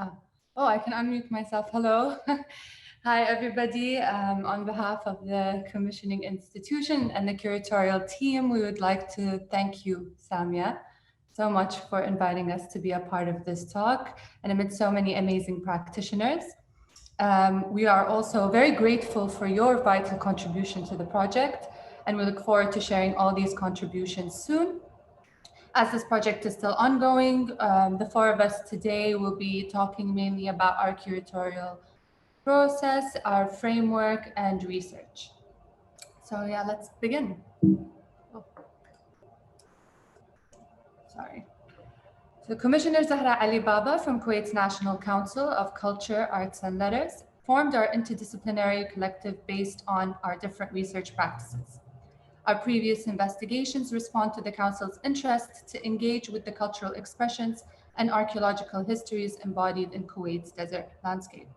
Ah. Oh, I can unmute myself. Hello. Hi, everybody. On behalf of the commissioning institution and the curatorial team, we would like to thank you, Samia, so much for inviting us to be a part of this talk and amid so many amazing practitioners. We are also very grateful for your vital contribution to the project, and we look forward to sharing all these contributions soon. As this project is still ongoing, the four of us today will be talking mainly about our curatorial process, our framework, and research. So yeah, let's begin. Oh, sorry. So Commissioner Zahra Ali Baba from Kuwait's National Council of Culture, Arts and Letters formed our interdisciplinary collective based on our different research practices. Our previous investigations respond to the Council's interest to engage with the cultural expressions and archaeological histories embodied in Kuwait's desert landscape.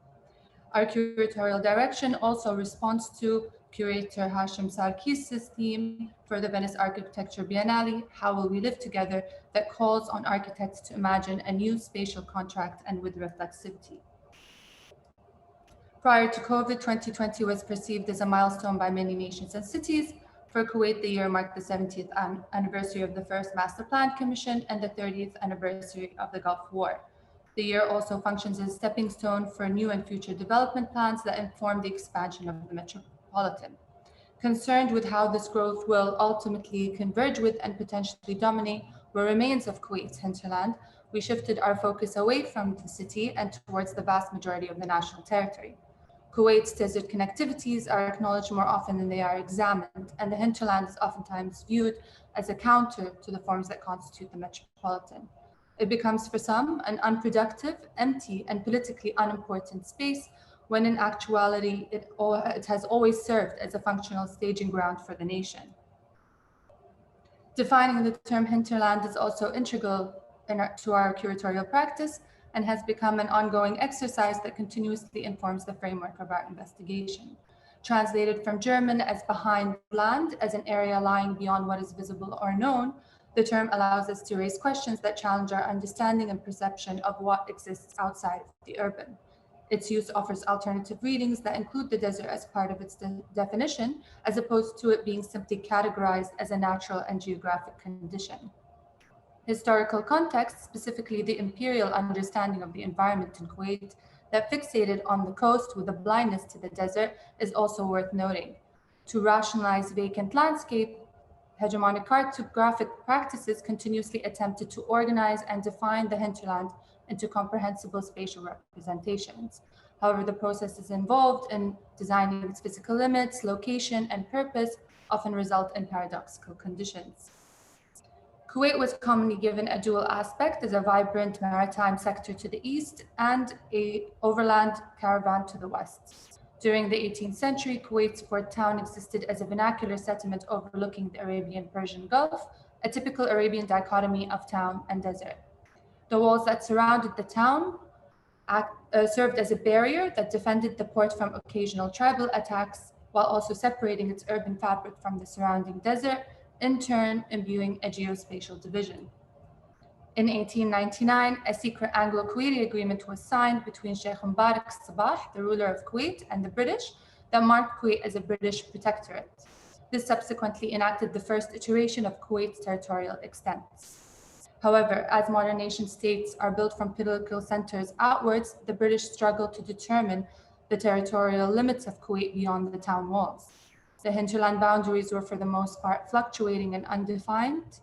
Our curatorial direction also responds to curator Hashim Sarkis's theme for the Venice Architecture Biennale, How Will We Live Together, that calls on architects to imagine a new spatial contract and with reflexivity. Prior to COVID, 2020 was perceived as a milestone by many nations and cities. For Kuwait, the year marked the 70th anniversary of the first Master Plan Commission and the 30th anniversary of the Gulf War. The year also functions as a stepping stone for new and future development plans that inform the expansion of the metropolitan. Concerned with how this growth will ultimately converge with and potentially dominate what remains of Kuwait's hinterland, we shifted our focus away from the city and towards the vast majority of the national territory. Kuwait's desert connectivities are acknowledged more often than they are examined, and the hinterland is oftentimes viewed as a counter to the forms that constitute the metropolitan. It becomes for some an unproductive, empty, and politically unimportant space, when in actuality it has always served as a functional staging ground for the nation. Defining the term hinterland is also integral to our curatorial practice and has become an ongoing exercise that continuously informs the framework of our investigation. Translated from German as behind land, as an area lying beyond what is visible or known, the term allows us to raise questions that challenge our understanding and perception of what exists outside of the urban. Its use offers alternative readings that include the desert as part of its definition, as opposed to it being simply categorized as a natural and geographic condition. Historical context, specifically the imperial understanding of the environment in Kuwait that fixated on the coast with a blindness to the desert, is also worth noting. To rationalize vacant landscape, hegemonic cartographic practices continuously attempted to organize and define the hinterland into comprehensible spatial representations. However, the processes involved in designing its physical limits, location, and purpose often result in paradoxical conditions. Kuwait was commonly given a dual aspect as a vibrant maritime sector to the east and an overland caravan to the west. During the 18th century, Kuwait's port town existed as a vernacular settlement overlooking the Arabian-Persian Gulf, a typical Arabian dichotomy of town and desert. The walls that surrounded the town served as a barrier that defended the port from occasional tribal attacks, while also separating its urban fabric from the surrounding desert, in turn imbuing a geospatial division. In 1899, a secret Anglo-Kuwaiti agreement was signed between Sheikh Mubarak Sabah, the ruler of Kuwait, and the British that marked Kuwait as a British protectorate. This subsequently enacted the first iteration of Kuwait's territorial extent. However, as modern nation states are built from political centers outwards, the British struggled to determine the territorial limits of Kuwait beyond the town walls. The hinterland boundaries were for the most part fluctuating and undefined,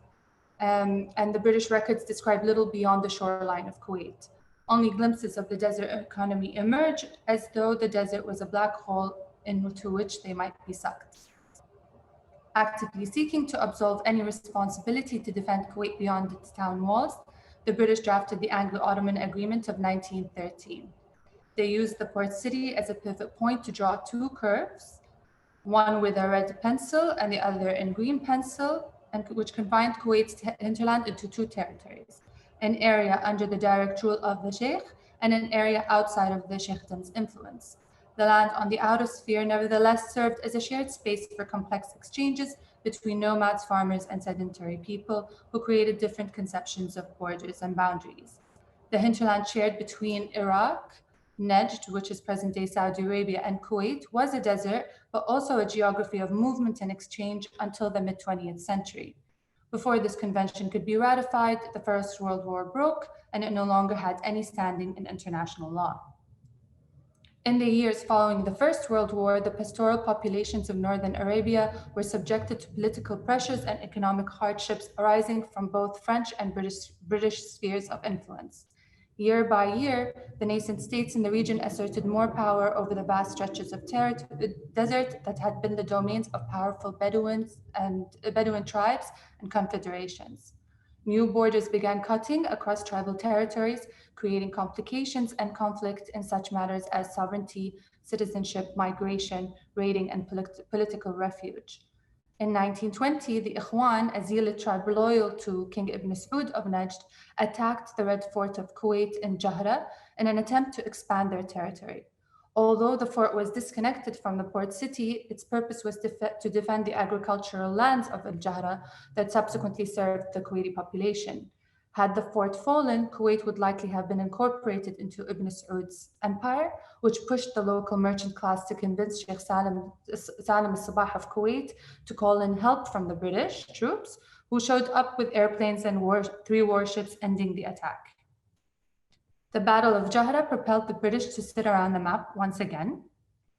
and the British records describe little beyond the shoreline of Kuwait. Only glimpses of the desert economy emerged, as though the desert was a black hole into which they might be sucked. Actively seeking to absolve any responsibility to defend Kuwait beyond its town walls, the British drafted the Anglo-Ottoman Agreement of 1913. They used the port city as a pivot point to draw two curves, one with a red pencil and the other in green pencil, and which combined Kuwait's hinterland into two territories, an area under the direct rule of the Sheikh and an area outside of the Sheikhdom's influence. The land on the outer sphere nevertheless served as a shared space for complex exchanges between nomads, farmers, and sedentary people who created different conceptions of borders and boundaries. The hinterland shared between Iraq, Najd, which is present-day Saudi Arabia, and Kuwait, was a desert, but also a geography of movement and exchange until the mid-20th century. Before this convention could be ratified, the First World War broke, and it no longer had any standing in international law. In the years following the First World War, the pastoral populations of northern Arabia were subjected to political pressures and economic hardships arising from both French and British spheres of influence. Year by year, the nascent states in the region asserted more power over the vast stretches of desert that had been the domains of powerful Bedouin tribes and confederations. New borders began cutting across tribal territories, creating complications and conflict in such matters as sovereignty, citizenship, migration, raiding, and political refuge. In 1920, the Ikhwan, a Zealot tribe loyal to King Ibn Saud of Najd, attacked the Red Fort of Kuwait in Jahra in an attempt to expand their territory. Although the fort was disconnected from the port city, its purpose was to defend the agricultural lands of Al-Jahra that subsequently served the Kuwaiti population. Had the fort fallen, Kuwait would likely have been incorporated into Ibn Saud's empire, which pushed the local merchant class to convince Sheikh Salim al-Sabah of Kuwait to call in help from the British troops, who showed up with airplanes and 3 warships, ending the attack. The Battle of Jahra propelled the British to sit around the map once again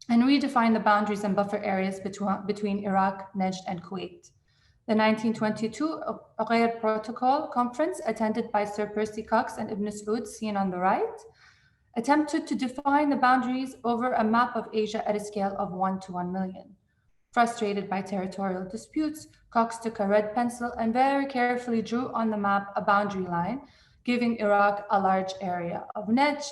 and redefine the boundaries and buffer areas between Iraq, Najd, and Kuwait. The 1922 Ughair Protocol Conference, attended by Sir Percy Cox and Ibn Saud, seen on the right, attempted to define the boundaries over a map of Asia at a scale of 1 to 1 million. Frustrated by territorial disputes, Cox took a red pencil and very carefully drew on the map a boundary line, giving Iraq a large area of Najd,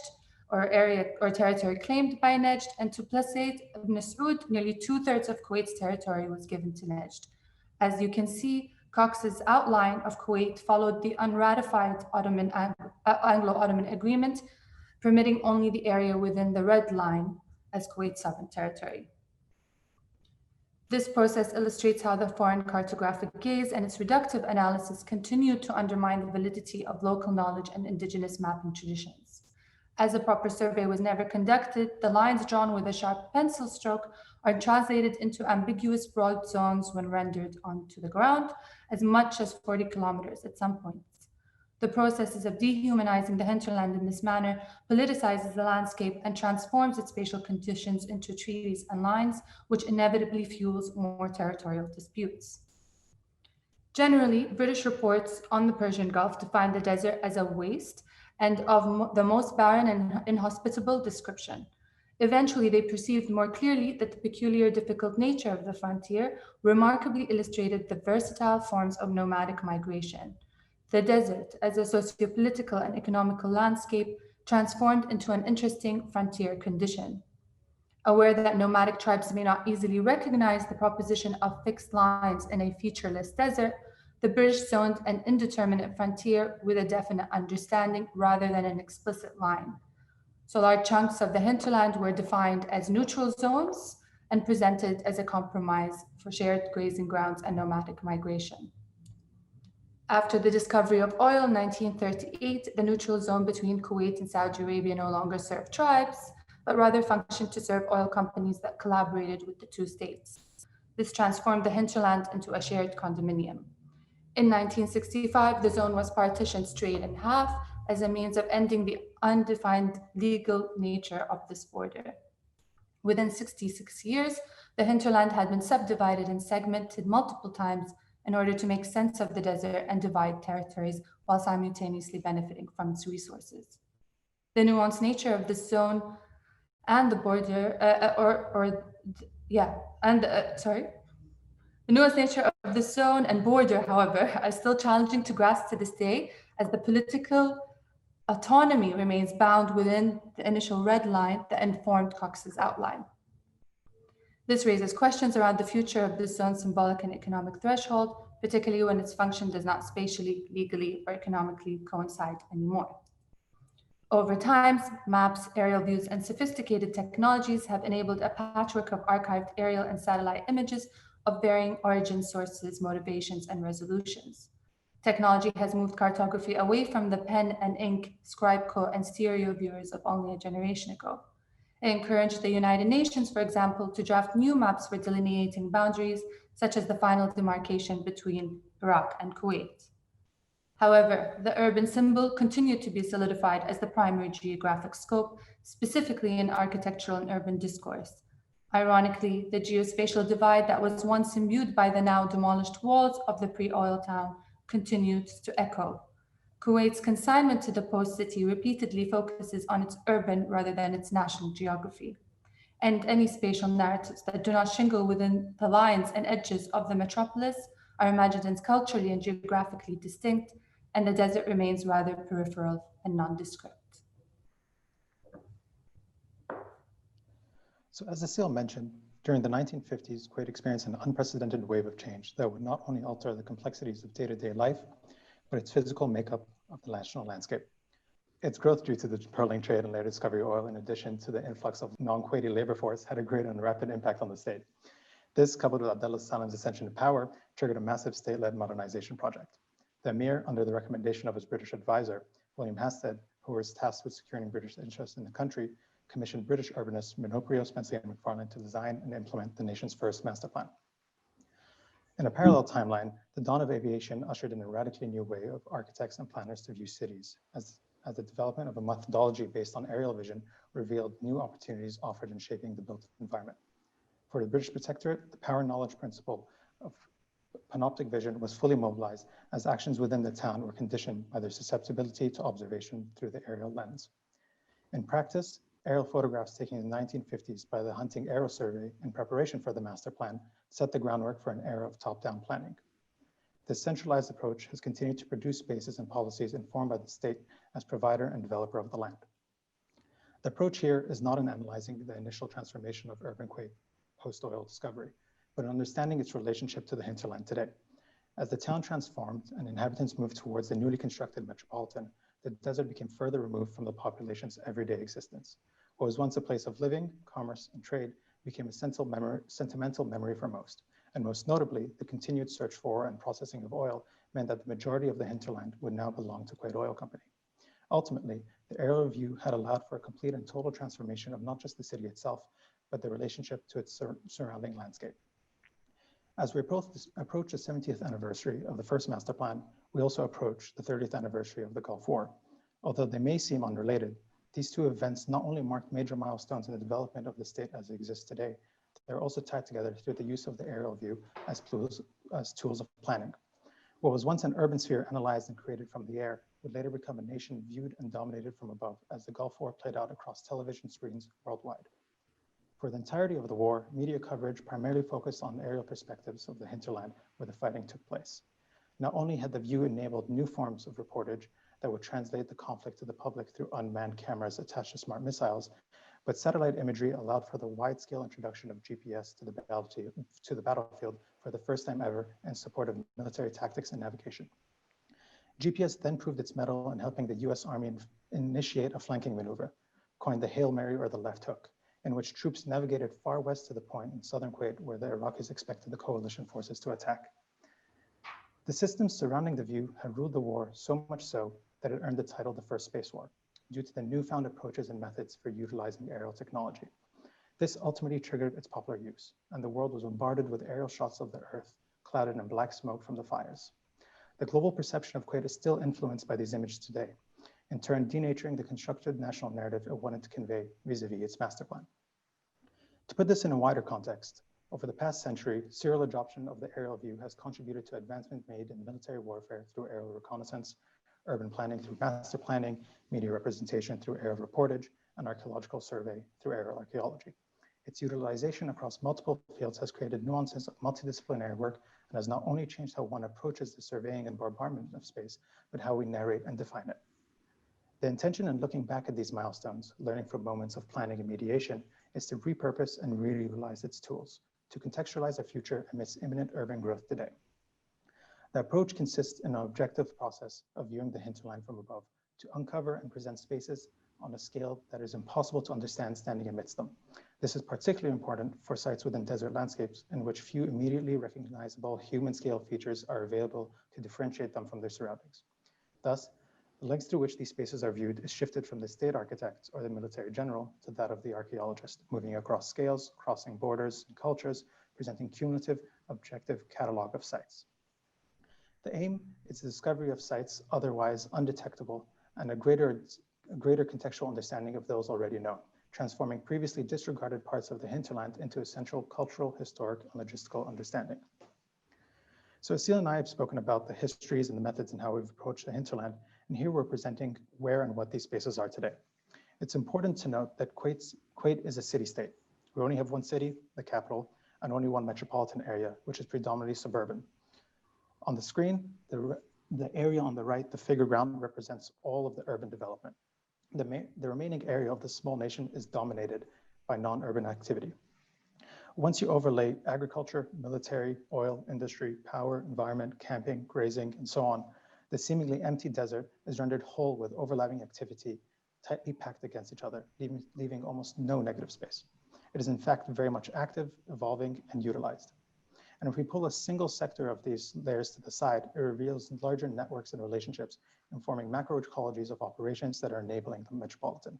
or territory claimed by Najd, and to placate Ibn Saud, nearly 2/3 of Kuwait's territory was given to Najd. As you can see, Cox's outline of Kuwait followed the unratified Anglo-Ottoman agreement, permitting only the area within the red line as Kuwait's sovereign territory. This process illustrates how the foreign cartographic gaze and its reductive analysis continued to undermine the validity of local knowledge and indigenous mapping traditions. As a proper survey was never conducted, the lines drawn with a sharp pencil stroke are translated into ambiguous broad zones when rendered onto the ground, as much as 40 kilometers at some points. The processes of dehumanizing the hinterland in this manner politicizes the landscape and transforms its spatial conditions into treaties and lines, which inevitably fuels more territorial disputes. Generally, British reports on the Persian Gulf define the desert as a waste and of the most barren and inhospitable description. Eventually, they perceived more clearly that the peculiar difficult nature of the frontier remarkably illustrated the versatile forms of nomadic migration. The desert, as a socio-political and economical landscape, transformed into an interesting frontier condition. Aware that nomadic tribes may not easily recognize the proposition of fixed lines in a featureless desert, the British zoned an indeterminate frontier with a definite understanding rather than an explicit line. So large chunks of the hinterland were defined as neutral zones and presented as a compromise for shared grazing grounds and nomadic migration. After the discovery of oil in 1938, the neutral zone between Kuwait and Saudi Arabia no longer served tribes, but rather functioned to serve oil companies that collaborated with the two states. This transformed the hinterland into a shared condominium. In 1965, the zone was partitioned straight in half as a means of ending the undefined legal nature of this border. Within 66 years, the hinterland had been subdivided and segmented multiple times in order to make sense of the desert and divide territories while simultaneously benefiting from its resources. The nuanced nature of this zone and the border, the nuanced nature of the zone and border, however, are still challenging to grasp to this day, as the political autonomy remains bound within the initial red line that informed Cox's outline. This raises questions around the future of this zone's symbolic and economic threshold, particularly when its function does not spatially, legally, or economically coincide anymore. Over time, maps, aerial views, and sophisticated technologies have enabled a patchwork of archived aerial and satellite images of varying origin sources, motivations, and resolutions. Technology has moved cartography away from the pen and ink, scribe-co, and stereo viewers of only a generation ago. It encouraged the United Nations, for example, to draft new maps for delineating boundaries, such as the final demarcation between Iraq and Kuwait. However, the urban symbol continued to be solidified as the primary geographic scope, specifically in architectural and urban discourse. Ironically, the geospatial divide that was once imbued by the now demolished walls of the pre-oil town continues to echo. Kuwait's consignment to the post city repeatedly focuses on its urban rather than its national geography. And any spatial narratives that do not shingle within the lines and edges of the metropolis are imagined as culturally and geographically distinct, and the desert remains rather peripheral and nondescript. So as Aseel mentioned, during the 1950s, Kuwait experienced an unprecedented wave of change that would not only alter the complexities of day-to-day life, but its physical makeup of the national landscape. Its growth due to the pearling trade and later discovery oil, in addition to the influx of non-Kuwaiti labor force, had a great and rapid impact on the state. This, coupled with Abdullah Salam's ascension to power, triggered a massive state-led modernization project. The Emir, under the recommendation of his British advisor, William Hasted, who was tasked with securing British interests in the country, commissioned British urbanists Minoprio, Spencer, and McFarlane to design and implement the nation's first master plan. In a parallel timeline, the dawn of aviation ushered in a radically new way of architects and planners to view cities, as the development of a methodology based on aerial vision revealed new opportunities offered in shaping the built environment. For the British Protectorate, the power knowledge principle of panoptic vision was fully mobilized as actions within the town were conditioned by their susceptibility to observation through the aerial lens. In practice, aerial photographs taken in the 1950s by the Hunting Aero Survey in preparation for the master plan set the groundwork for an era of top-down planning. This centralized approach has continued to produce spaces and policies informed by the state as provider and developer of the land. The approach here is not in analyzing the initial transformation of urban Kuwait post-oil discovery, but in understanding its relationship to the hinterland today. As the town transformed and inhabitants moved towards the newly constructed metropolitan, the desert became further removed from the population's everyday existence. What was once a place of living, commerce, and trade became a sentimental memory for most. And most notably, the continued search for and processing of oil meant that the majority of the hinterland would now belong to Kuwait Oil Company. Ultimately, the aerial view had allowed for a complete and total transformation of not just the city itself, but the relationship to its surrounding landscape. As we approach the 70th anniversary of the first master plan, we also approach the 30th anniversary of the Gulf War. Although they may seem unrelated, these two events not only marked major milestones in the development of the state as it exists today, they're also tied together through the use of the aerial view as tools of planning. What was once an urban sphere analyzed and created from the air would later become a nation viewed and dominated from above as the Gulf War played out across television screens worldwide. For the entirety of the war, media coverage primarily focused on aerial perspectives of the hinterland where the fighting took place. Not only had the view enabled new forms of reportage that would translate the conflict to the public through unmanned cameras attached to smart missiles, but satellite imagery allowed for the wide-scale introduction of GPS to the battlefield for the first time ever in support of military tactics and navigation. GPS then proved its mettle in helping the US Army initiate a flanking maneuver, coined the Hail Mary or the left hook, in which troops navigated far west to the point in southern Kuwait where the Iraqis expected the coalition forces to attack. The systems surrounding the view had ruled the war so much so that it earned the title the First Space War, due to the newfound approaches and methods for utilizing aerial technology. This ultimately triggered its popular use, and the world was bombarded with aerial shots of the Earth, clouded in black smoke from the fires. The global perception of Kuwait is still influenced by these images today, in turn denaturing the constructed national narrative it wanted to convey vis-a-vis its master plan. To put this in a wider context, over the past century, serial adoption of the aerial view has contributed to advancement made in military warfare through aerial reconnaissance, urban planning through master planning, media representation through aerial reportage, and archaeological survey through aerial archaeology. Its utilization across multiple fields has created nuances of multidisciplinary work and has not only changed how one approaches the surveying and bombardment of space, but how we narrate and define it. The intention in looking back at these milestones, learning from moments of planning and mediation, is to repurpose and reutilize its tools to contextualize our future amidst imminent urban growth today. The approach consists in an objective process of viewing the hinterland from above to uncover and present spaces on a scale that is impossible to understand standing amidst them. This is particularly important for sites within desert landscapes in which few immediately recognizable human scale features are available to differentiate them from their surroundings. Thus, the length to which these spaces are viewed is shifted from the state architect or the military general to that of the archaeologist, moving across scales, crossing borders and cultures, presenting cumulative, objective catalog of sites. The aim is the discovery of sites otherwise undetectable and a greater contextual understanding of those already known, transforming previously disregarded parts of the hinterland into essential cultural, historic, and logistical understanding. So Aseel and I have spoken about the histories and the methods and how we've approached the hinterland, and here we're presenting where and what these spaces are today. It's important to note that Kuwait is a city-state. We only have one city, the capital, and only one metropolitan area, which is predominantly suburban. On the screen, the area on the right, the figure ground, represents all of the urban development. The remaining area of the small nation is dominated by non-urban activity. Once you overlay agriculture, military, oil, industry, power, environment, camping, grazing, and so on, the seemingly empty desert is rendered whole with overlapping activity tightly packed against each other, leaving almost no negative space. It is in fact very much active, evolving, and utilized. And if we pull a single sector of these layers to the side, it reveals larger networks and relationships, informing macroecologies of operations that are enabling the metropolitan.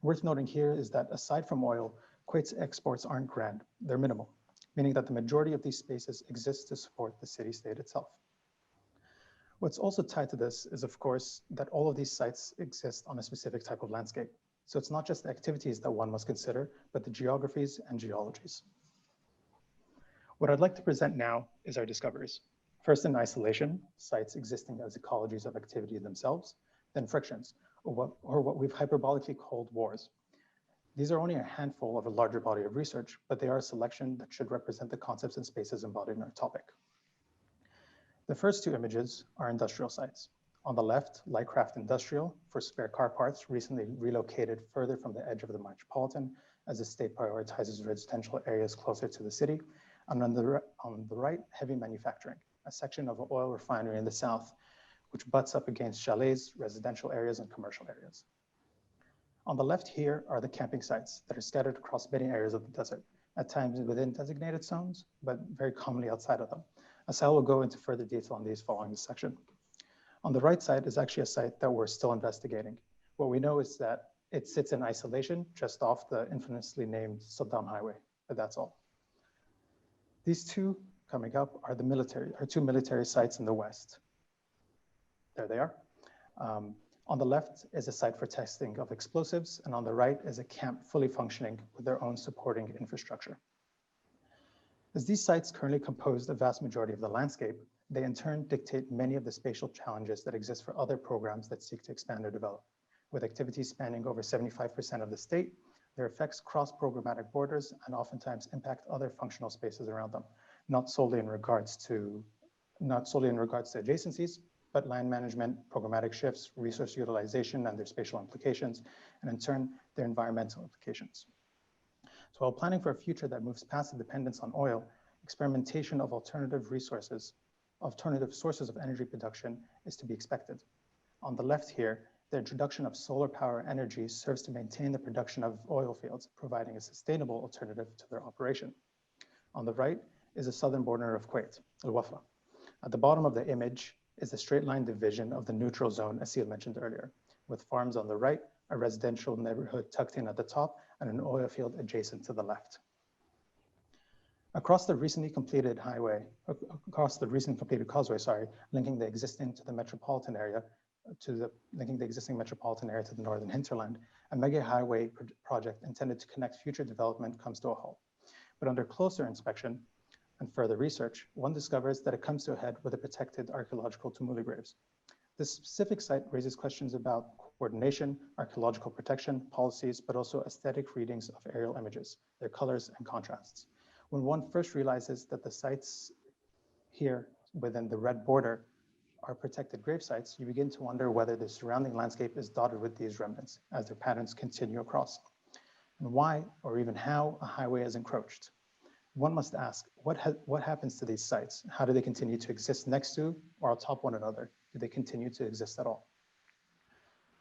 Worth noting here is that aside from oil, Kuwait's exports aren't grand, they're minimal, meaning that the majority of these spaces exist to support the city-state itself. What's also tied to this is, of course, that all of these sites exist on a specific type of landscape. So it's not just the activities that one must consider, but the geographies and geologies. What I'd like to present now is our discoveries. First, in isolation, sites existing as ecologies of activity themselves, then frictions, or what we've hyperbolically called wars. These are only a handful of a larger body of research, but they are a selection that should represent the concepts and spaces embodied in our topic. The first two images are industrial sites. On the left, Lightcraft Industrial for spare car parts, recently relocated further from the edge of the metropolitan as the state prioritizes residential areas closer to the city. And on the right, heavy manufacturing, a section of an oil refinery in the south, which butts up against chalets, residential areas, and commercial areas. On the left here are the camping sites that are scattered across many areas of the desert, at times within designated zones, but very commonly outside of them. Asaiel will go into further detail on these following this section. On the right side is actually a site that we're still investigating. What we know is that it sits in isolation just off the infamously named Saddam Highway, but that's all. These two coming up are two military sites in the west. There they are. On the left is a site for testing of explosives, and on the right is a camp fully functioning with their own supporting infrastructure. As these sites currently compose the vast majority of the landscape, they in turn dictate many of the spatial challenges that exist for other programs that seek to expand or develop. With activities spanning over 75% of the state, their effects cross programmatic borders and oftentimes impact other functional spaces around them, not solely in regards to adjacencies, but land management, programmatic shifts, resource utilization and their spatial implications, and in turn, their environmental implications. So while planning for a future that moves past the dependence on oil, experimentation of alternative sources of energy production is to be expected. On the left here, the introduction of solar power energy serves to maintain the production of oil fields, providing a sustainable alternative to their operation. On the right is the southern border of Kuwait, Al-Wafa. At the bottom of the image is the straight line division of the neutral zone Aseel mentioned earlier, with farms on the right, a residential neighborhood tucked in at the top, and an oil field adjacent to the left. Across the recently completed causeway, linking the existing metropolitan area to the northern hinterland, a mega highway project intended to connect future development comes to a halt. But under closer inspection and further research, one discovers that it comes to a head with the protected archaeological tumuli graves. This specific site raises questions about coordination, archaeological protection, policies, but also aesthetic readings of aerial images, their colors and contrasts. When one first realizes that the sites here within the red border are protected grave sites, you begin to wonder whether the surrounding landscape is dotted with these remnants as their patterns continue across, and why or even how a highway is encroached. One must ask, what happens to these sites? How do they continue to exist next to or atop one another? Do they continue to exist at all?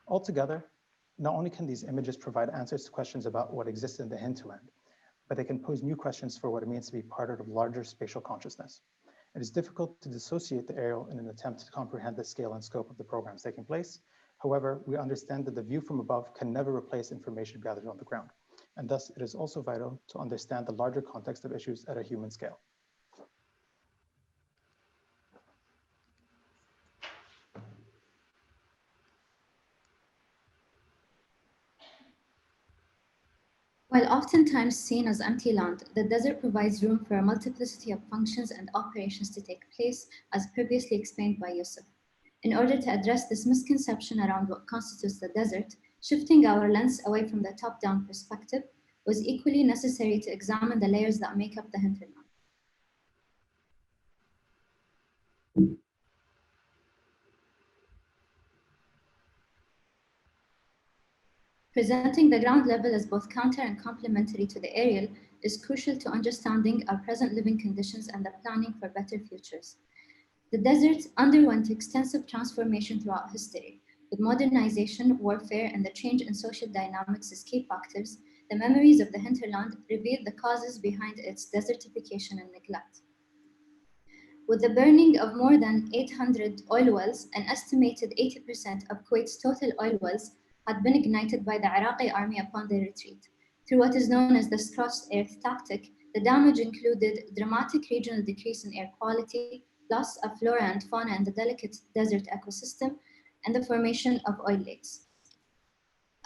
Altogether, not only can these images provide answers to questions about what exists in the hinterland, but they can pose new questions for what it means to be part of a larger spatial consciousness. It is difficult to dissociate the aerial in an attempt to comprehend the scale and scope of the programs taking place. However, we understand that the view from above can never replace information gathered on the ground. And thus, it is also vital to understand the larger context of issues at a human scale. While oftentimes seen as empty land, the desert provides room for a multiplicity of functions and operations to take place, as previously explained by Yousef. In order to address this misconception around what constitutes the desert, shifting our lens away from the top-down perspective was equally necessary to examine the layers that make up the hinterland. Presenting the ground level as both counter and complementary to the aerial is crucial to understanding our present living conditions and the planning for better futures. The desert underwent extensive transformation throughout history. With modernization, warfare, and the change in social dynamics as key factors, the memories of the hinterland revealed the causes behind its desertification and neglect. With the burning of more than 800 oil wells, an estimated 80% of Kuwait's total oil wells had been ignited by the Iraqi army upon their retreat. Through what is known as the scorched earth tactic, the damage included dramatic regional decrease in air quality, loss of flora and fauna in the delicate desert ecosystem, and the formation of oil lakes.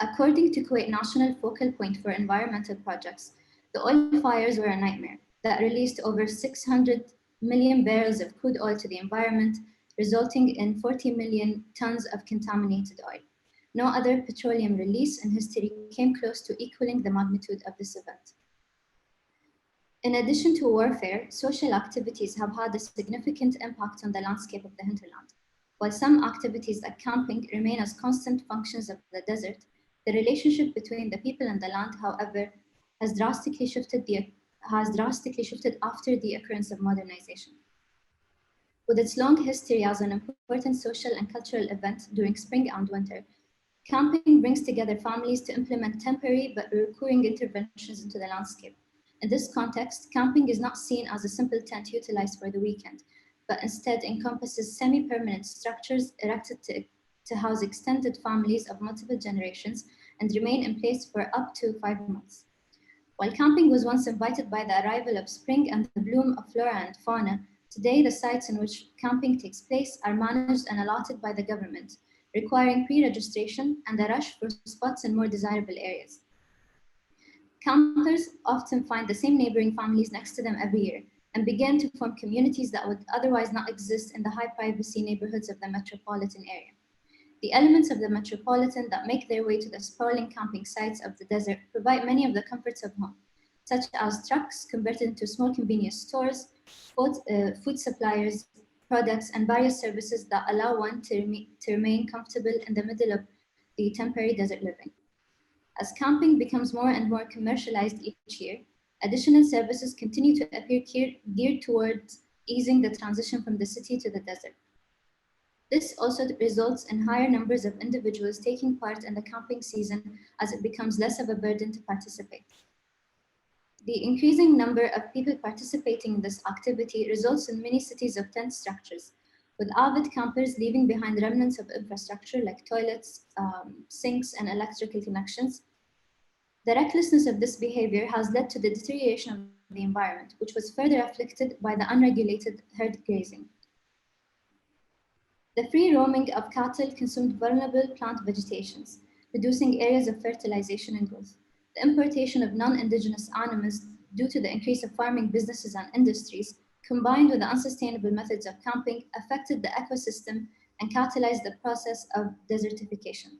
According to Kuwait National Focal Point for Environmental Projects, the oil fires were a nightmare that released over 600 million barrels of crude oil to the environment, resulting in 40 million tons of contaminated oil. No other petroleum release in history came close to equaling the magnitude of this event. In addition to warfare, social activities have had a significant impact on the landscape of the hinterland. While some activities like camping remain as constant functions of the desert, the relationship between the people and the land, however, has drastically shifted after the occurrence of modernization. With its long history as an important social and cultural event during spring and winter, camping brings together families to implement temporary but recurring interventions into the landscape. In this context, camping is not seen as a simple tent utilized for the weekend, but instead encompasses semi-permanent structures erected to house extended families of multiple generations and remain in place for up to 5 months. While camping was once invited by the arrival of spring and the bloom of flora and fauna, today the sites in which camping takes place are managed and allotted by the government, requiring pre-registration and a rush for spots in more desirable areas. Campers often find the same neighboring families next to them every year and begin to form communities that would otherwise not exist in the high-privacy neighborhoods of the metropolitan area. The elements of the metropolitan that make their way to the sprawling camping sites of the desert provide many of the comforts of home, such as trucks converted into small convenience stores, food suppliers, products, and various services that allow one to remain comfortable in the middle of the temporary desert living. As camping becomes more and more commercialized each year, additional services continue to appear geared towards easing the transition from the city to the desert. This also results in higher numbers of individuals taking part in the camping season as it becomes less of a burden to participate. The increasing number of people participating in this activity results in many cities of tent structures, with avid campers leaving behind remnants of infrastructure like toilets, sinks, and electrical connections. The recklessness of this behavior has led to the deterioration of the environment, which was further afflicted by the unregulated herd grazing. The free roaming of cattle consumed vulnerable plant vegetations, reducing areas of fertilization and growth. The importation of non-indigenous animals due to the increase of farming businesses and industries, combined with the unsustainable methods of camping, affected the ecosystem and catalyzed the process of desertification.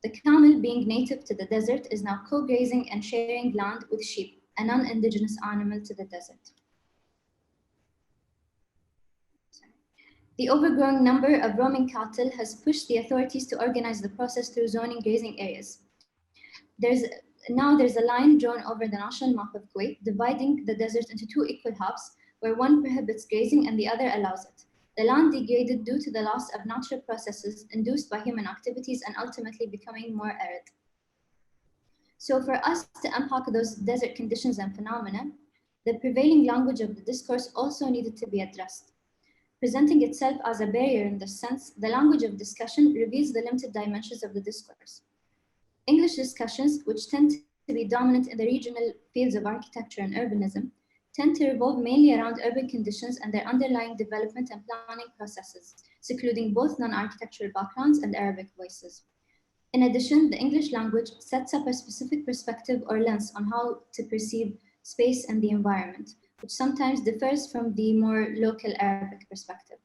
The camel, being native to the desert, is now co-grazing and sharing land with sheep, a non-indigenous animal to the desert. The overgrowing number of roaming cattle has pushed the authorities to organize the process through zoning grazing areas. There's a line drawn over the national map of Kuwait, dividing the desert into two equal halves, where one prohibits grazing and the other allows it. the land degraded due to the loss of natural processes induced by human activities and ultimately becoming more arid. So for us to unpack those desert conditions and phenomena, the prevailing language of the discourse also needed to be addressed. Presenting itself as a barrier in this sense, the language of discussion reveals the limited dimensions of the discourse. English discussions, which tend to be dominant in the regional fields of architecture and urbanism, tend to revolve mainly around urban conditions and their underlying development and planning processes, secluding both non-architectural backgrounds and Arabic voices. In addition, the English language sets up a specific perspective or lens on how to perceive space and the environment, which sometimes differs from the more local Arabic perspective.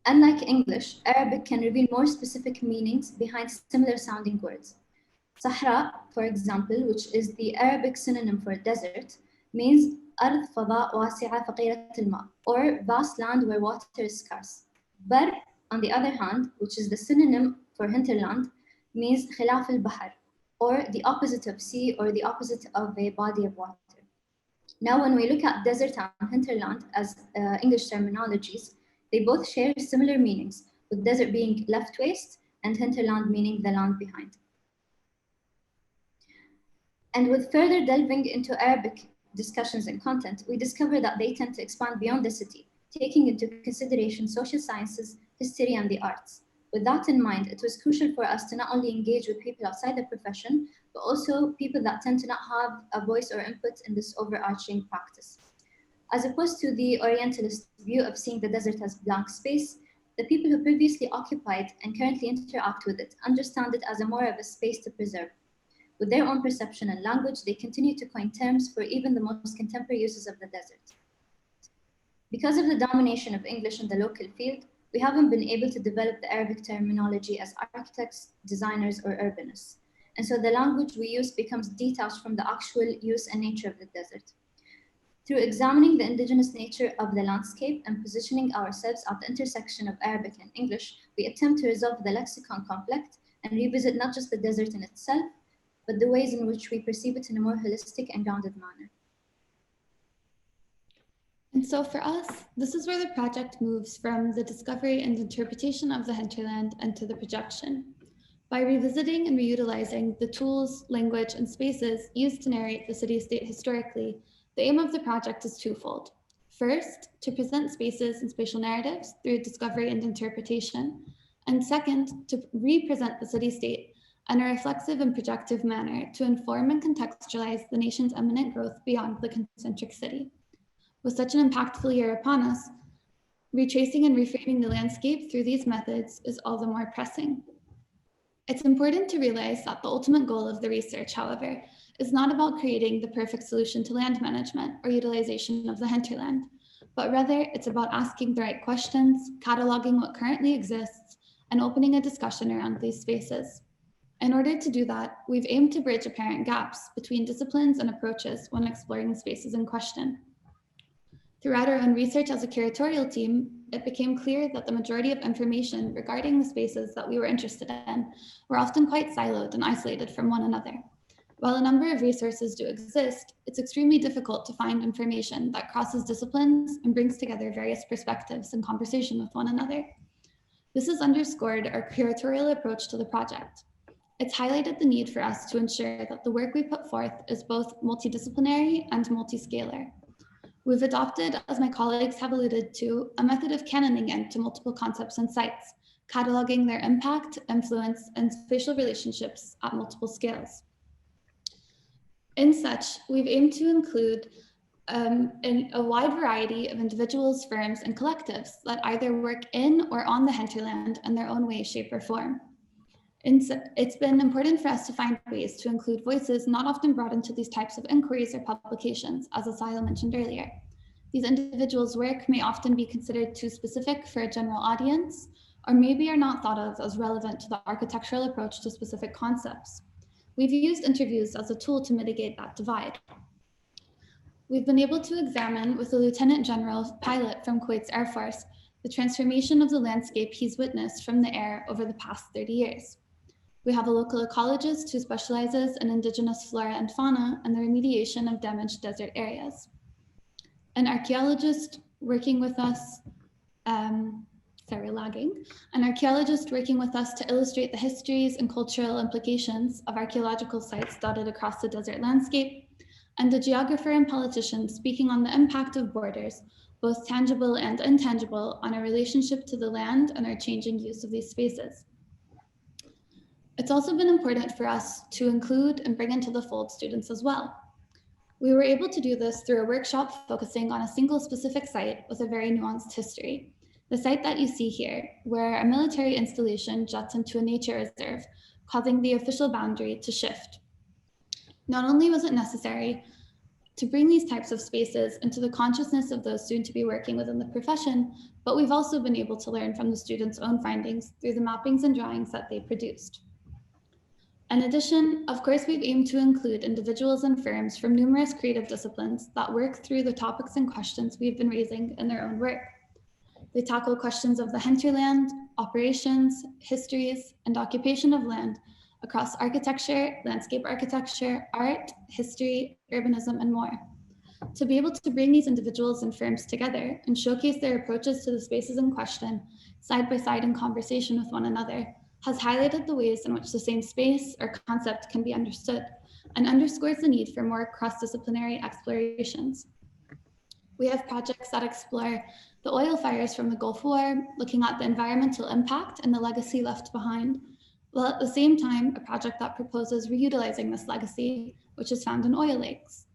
Unlike English, Arabic can reveal more specific meanings behind similar sounding words. Sahra, for example, which is the Arabic synonym for desert, means أرض فضاء واسعة فقيرة الماء, or vast land where water is scarce. Bar, on the other hand, which is the synonym for hinterland, means خلاف البحر, or the opposite of sea or the opposite of a body of water. Now, when we look at desert and hinterland as English terminologies, they both share similar meanings, with desert being left waste and hinterland meaning the land behind. And with further delving into Arabic discussions and content, we discover that they tend to expand beyond the city, taking into consideration social sciences, history, and the arts. With that in mind, it was crucial for us to not only engage with people outside the profession, but also people that tend to not have a voice or input in this overarching practice. As opposed to the Orientalist view of seeing the desert as blank space, the people who previously occupied and currently interact with it understand it as a more of a space to preserve. With their own perception and language, they continue to coin terms for even the most contemporary uses of the desert. Because of the domination of English in the local field, we haven't been able to develop the Arabic terminology as architects, designers, or urbanists. And so the language we use becomes detached from the actual use and nature of the desert. Through examining the indigenous nature of the landscape and positioning ourselves at the intersection of Arabic and English, we attempt to resolve the lexicon conflict and revisit not just the desert in itself, but the ways in which we perceive it in a more holistic and grounded manner. And so for us, this is where the project moves from the discovery and interpretation of the hinterland and to the projection. By revisiting and reutilizing the tools, language, and spaces used to narrate the city-state historically, the aim of the project is twofold. First, to present spaces and spatial narratives through discovery and interpretation, and second, to re-present the city-state in a reflexive and projective manner to inform and contextualize the nation's imminent growth beyond the concentric city. With such an impactful year upon us, retracing and reframing the landscape through these methods is all the more pressing. It's important to realize that the ultimate goal of the research, however, is not about creating the perfect solution to land management or utilization of the hinterland, but rather it's about asking the right questions, cataloging what currently exists, and opening a discussion around these spaces. In order to do that, we've aimed to bridge apparent gaps between disciplines and approaches when exploring the spaces in question. Throughout our own research as a curatorial team, it became clear that the majority of information regarding the spaces that we were interested in were often quite siloed and isolated from one another. While a number of resources do exist, it's extremely difficult to find information that crosses disciplines and brings together various perspectives in conversation with one another. This has underscored our curatorial approach to the project. It's highlighted the need for us to ensure that the work we put forth is both multidisciplinary and multiscalar. We've adopted, as my colleagues have alluded to, a method of canoning into multiple concepts and sites, cataloging their impact, influence, and spatial relationships at multiple scales. In such, we've aimed to include in a wide variety of individuals, firms, and collectives that either work in or on the hinterland in their own way, shape, or form. It's been important for us to find ways to include voices not often brought into these types of inquiries or publications, as Asaiel mentioned earlier. These individuals' work may often be considered too specific for a general audience, or maybe are not thought of as relevant to the architectural approach to specific concepts. We've used interviews as a tool to mitigate that divide. We've been able to examine with a Lieutenant General pilot from Kuwait's Air Force the transformation of the landscape he's witnessed from the air over the past 30 years. We have a local ecologist who specializes in indigenous flora and fauna and the remediation of damaged desert areas. An archaeologist working with us, an archaeologist working with us to illustrate the histories and cultural implications of archaeological sites dotted across the desert landscape, and a geographer and politician speaking on the impact of borders, both tangible and intangible, on our relationship to the land and our changing use of these spaces. It's also been important for us to include and bring into the fold students as well. We were able to do this through a workshop focusing on a single specific site with a very nuanced history. The site that you see here, where a military installation juts into a nature reserve, causing the official boundary to shift. Not only was it necessary to bring these types of spaces into the consciousness of those soon to be working within the profession, but we've also been able to learn from the students' own findings through the mappings and drawings that they produced. In addition, of course, we've aimed to include individuals and firms from numerous creative disciplines that work through the topics and questions we've been raising in their own work. They tackle questions of the hinterland, operations, histories, and occupation of land across architecture, landscape architecture, art, history, urbanism, and more. To be able to bring these individuals and firms together and showcase their approaches to the spaces in question, side by side in conversation with one another, has highlighted the ways in which the same space or concept can be understood and underscores the need for more cross-disciplinary explorations. We have projects that explore the oil fires from the Gulf War, looking at the environmental impact and the legacy left behind, while at the same time, a project that proposes reutilizing this legacy, which is found in oil lakes.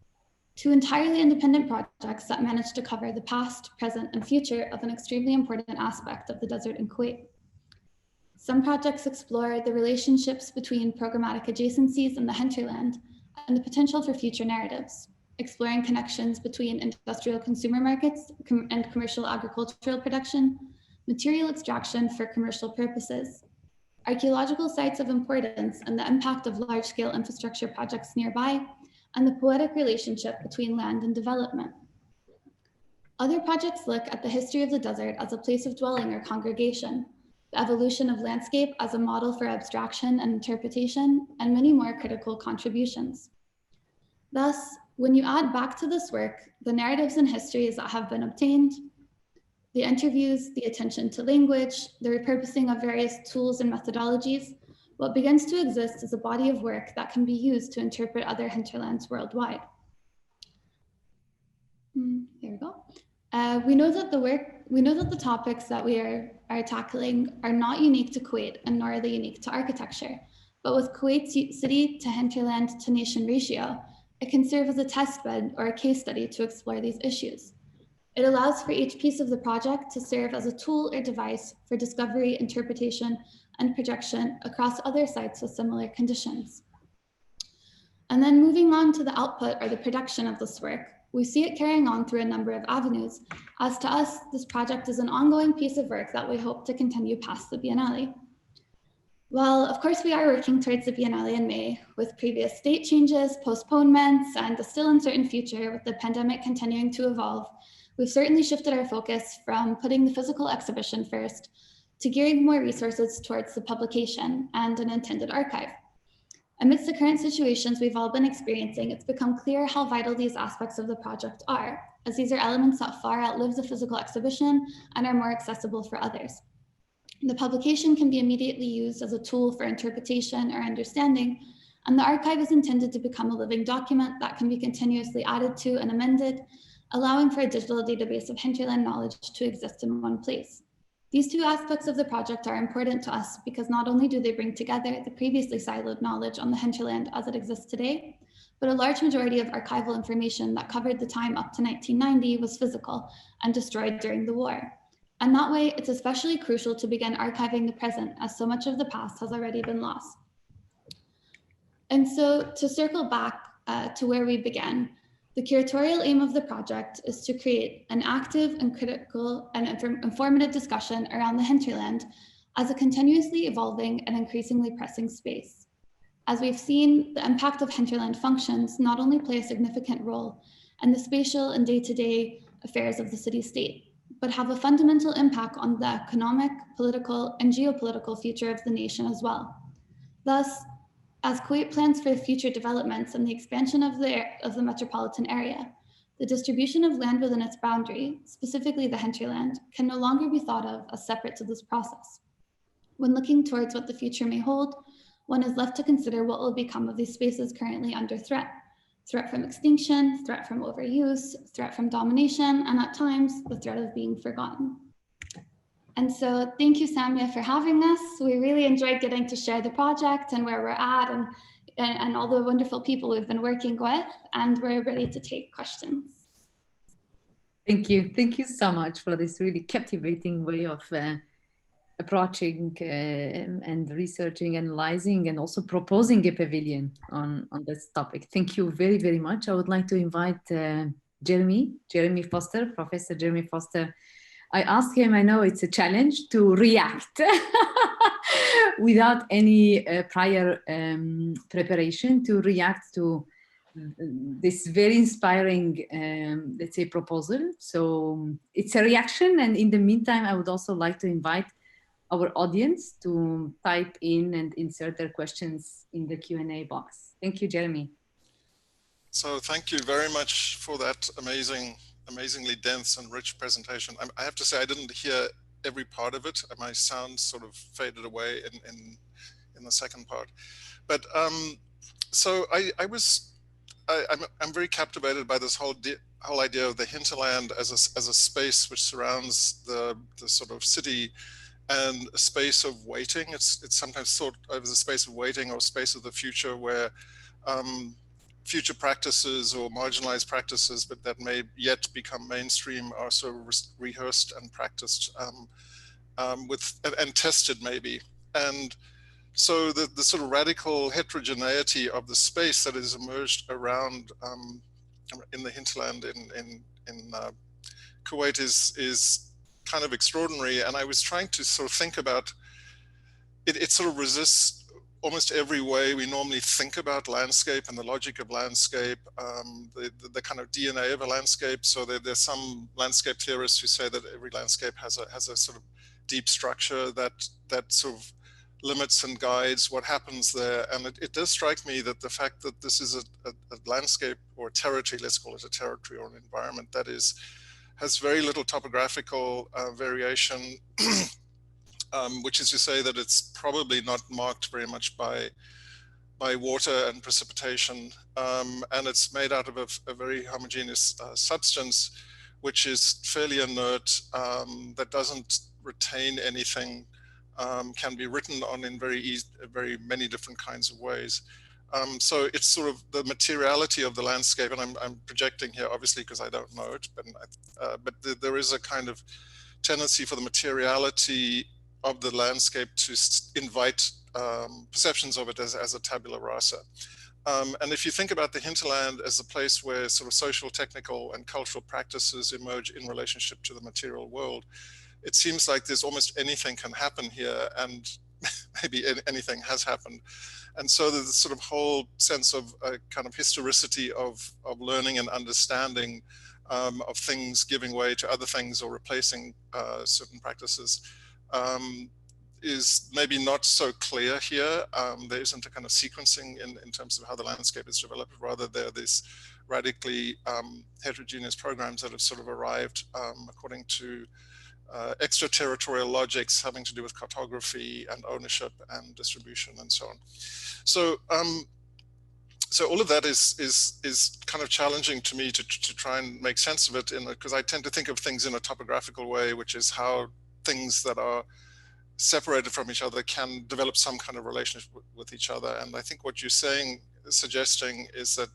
Two entirely independent projects that manage to cover the past, present, and future of an extremely important aspect of the desert in Kuwait. Some projects explore the relationships between programmatic adjacencies in the hinterland and the potential for future narratives, exploring connections between industrial consumer markets and commercial agricultural production, material extraction for commercial purposes, archaeological sites of importance and the impact of large-scale infrastructure projects nearby, and the poetic relationship between land and development. Other projects look at the history of the desert as a place of dwelling or congregation, the evolution of landscape as a model for abstraction and interpretation, and many more critical contributions. Thus, when you add back to this work the narratives and histories that have been obtained, the interviews, the attention to language, the repurposing of various tools and methodologies, what begins to exist is a body of work that can be used to interpret other hinterlands worldwide. Here we go. We know that the topics that we are tackling are not unique to Kuwait and nor are they unique to architecture. But with Kuwait's city to hinterland to nation ratio, it can serve as a test bed or a case study to explore these issues. It allows for each piece of the project to serve as a tool or device for discovery, interpretation, and projection across other sites with similar conditions. And then moving on to the output or the production of this work, we see it carrying on through a number of avenues. As to us, this project is an ongoing piece of work that we hope to continue past the Biennale. Well, of course, we are working towards the Biennale in May with previous date changes, postponements, and the still uncertain future with the pandemic continuing to evolve. We've certainly shifted our focus from putting the physical exhibition first to gearing more resources towards the publication and an intended archive. Amidst the current situations we've all been experiencing, it's become clear how vital these aspects of the project are, as these are elements that far outlive the physical exhibition and are more accessible for others. The publication can be immediately used as a tool for interpretation or understanding, and the archive is intended to become a living document that can be continuously added to and amended, allowing for a digital database of hinterland knowledge to exist in one place. These two aspects of the project are important to us because not only do they bring together the previously siloed knowledge on the hinterland as it exists today, but a large majority of archival information that covered the time up to 1990 was physical and destroyed during the war. And that way, it's especially crucial to begin archiving the present as so much of the past has already been lost. And so to circle back to where we began, the curatorial aim of the project is to create an active and critical and informative discussion around the hinterland as a continuously evolving and increasingly pressing space. As we've seen, the impact of hinterland functions not only play a significant role in the spatial and day-to-day affairs of the city-state, but have a fundamental impact on the economic, political, and geopolitical future of the nation as well. Thus, as Kuwait plans for future developments and the expansion of the metropolitan area, the distribution of land within its boundary, specifically the hinterland, can no longer be thought of as separate to this process. When looking towards what the future may hold, one is left to consider what will become of these spaces currently under threat. Threat from extinction, threat from overuse, threat from domination, and at times, the threat of being forgotten. And so thank you, Samia, for having us. We really enjoyed getting to share the project and where we're at and all the wonderful people we've been working with, and we're ready to take questions. Thank you. Thank you so much for this really captivating way of approaching and researching, analyzing, and also proposing a pavilion on this topic. Thank you very, very much. I would like to invite Jeremy Foster, Professor Jeremy Foster. I asked him, I know it's a challenge, to react without any prior preparation, to react to this very inspiring, let's say, proposal. So it's a reaction. And in the meantime, I would also like to invite our audience to type in and insert their questions in the Q&A box. Thank you, Jeremy. So thank you very much for that amazingly dense and rich presentation. I have to say, I didn't hear every part of it. My sound sort of faded away in the second part. But so I'm very captivated by this whole idea of the hinterland as a space which surrounds the sort of city, and a space of waiting. It's sometimes thought of as a space of waiting or a space of the future where future practices or marginalized practices, but that may yet become mainstream, are sort of rehearsed and practiced and tested maybe. And so the sort of radical heterogeneity of the space that has emerged around in the hinterland in Kuwait is kind of extraordinary. And I was trying to sort of think about it. It sort of resists almost every way we normally think about landscape and the logic of landscape, the kind of DNA of a landscape. So there's some landscape theorists who say that every landscape has a sort of deep structure that sort of limits and guides what happens there. And it does strike me that the fact that this is a landscape or a territory, let's call it a territory or an environment that has very little topographical variation, which is to say that it's probably not marked very much by water and precipitation, and it's made out of a very homogeneous substance, which is fairly inert, that doesn't retain anything, can be written on in very many different kinds of ways. So it's sort of the materiality of the landscape, and I'm projecting here obviously because I don't know it, but there is a kind of tendency for the materiality of the landscape to invite perceptions of it as a tabula rasa. And if you think about the hinterland as a place where sort of social, technical, and cultural practices emerge in relationship to the material world, it seems like there's almost anything can happen here, and maybe anything has happened. And so there's this sort of whole sense of a kind of historicity of learning and understanding of things giving way to other things or replacing certain practices is maybe not so clear here. There isn't a kind of sequencing in terms of how the landscape is developed. Rather, there are these radically heterogeneous programs that have sort of arrived according to extraterritorial logics having to do with cartography and ownership and distribution and so on. So so all of that is kind of challenging to me to try and make sense of it, because I tend to think of things in a topographical way, which is how things that are separated from each other can develop some kind of relationship with each other. And I think what you're suggesting is that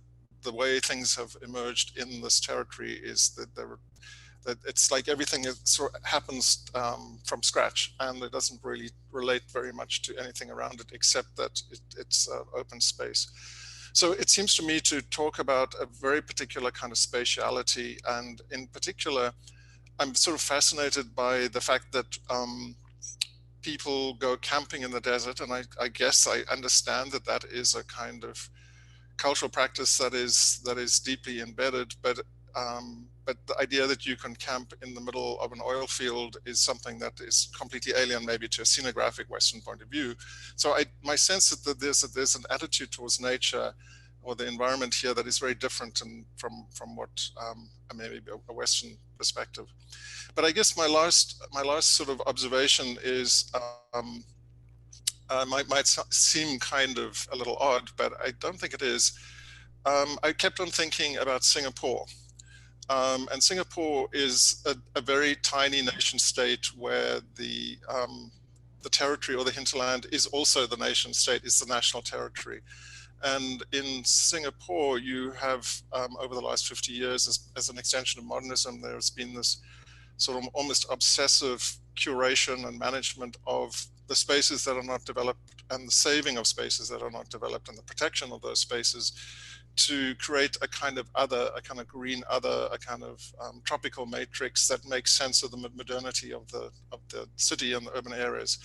the way things have emerged in this territory is that it's like everything sort of happens from scratch, and it doesn't really relate very much to anything around it, except that it's open space. So it seems to me to talk about a very particular kind of spatiality, and in particular, I'm sort of fascinated by the fact that people go camping in the desert, and I guess I understand that that is a kind of cultural practice that is deeply embedded, but the idea that you can camp in the middle of an oil field is something that is completely alien maybe to a scenographic Western point of view. So my sense is that there's an attitude towards nature or the environment here that is very different from what maybe a Western perspective. But I guess my last sort of observation is might seem kind of a little odd, but I don't think it is. I kept on thinking about Singapore. And Singapore is a very tiny nation state where the territory, or the hinterland, is also the nation state, is the national territory. And in Singapore, you have, over the last 50 years, as an extension of modernism, there's been this sort of almost obsessive curation and management of the spaces that are not developed, and the saving of spaces that are not developed, and the protection of those spaces, to create a kind of other, a kind of green other, a kind of tropical matrix that makes sense of the modernity of the city and the urban areas.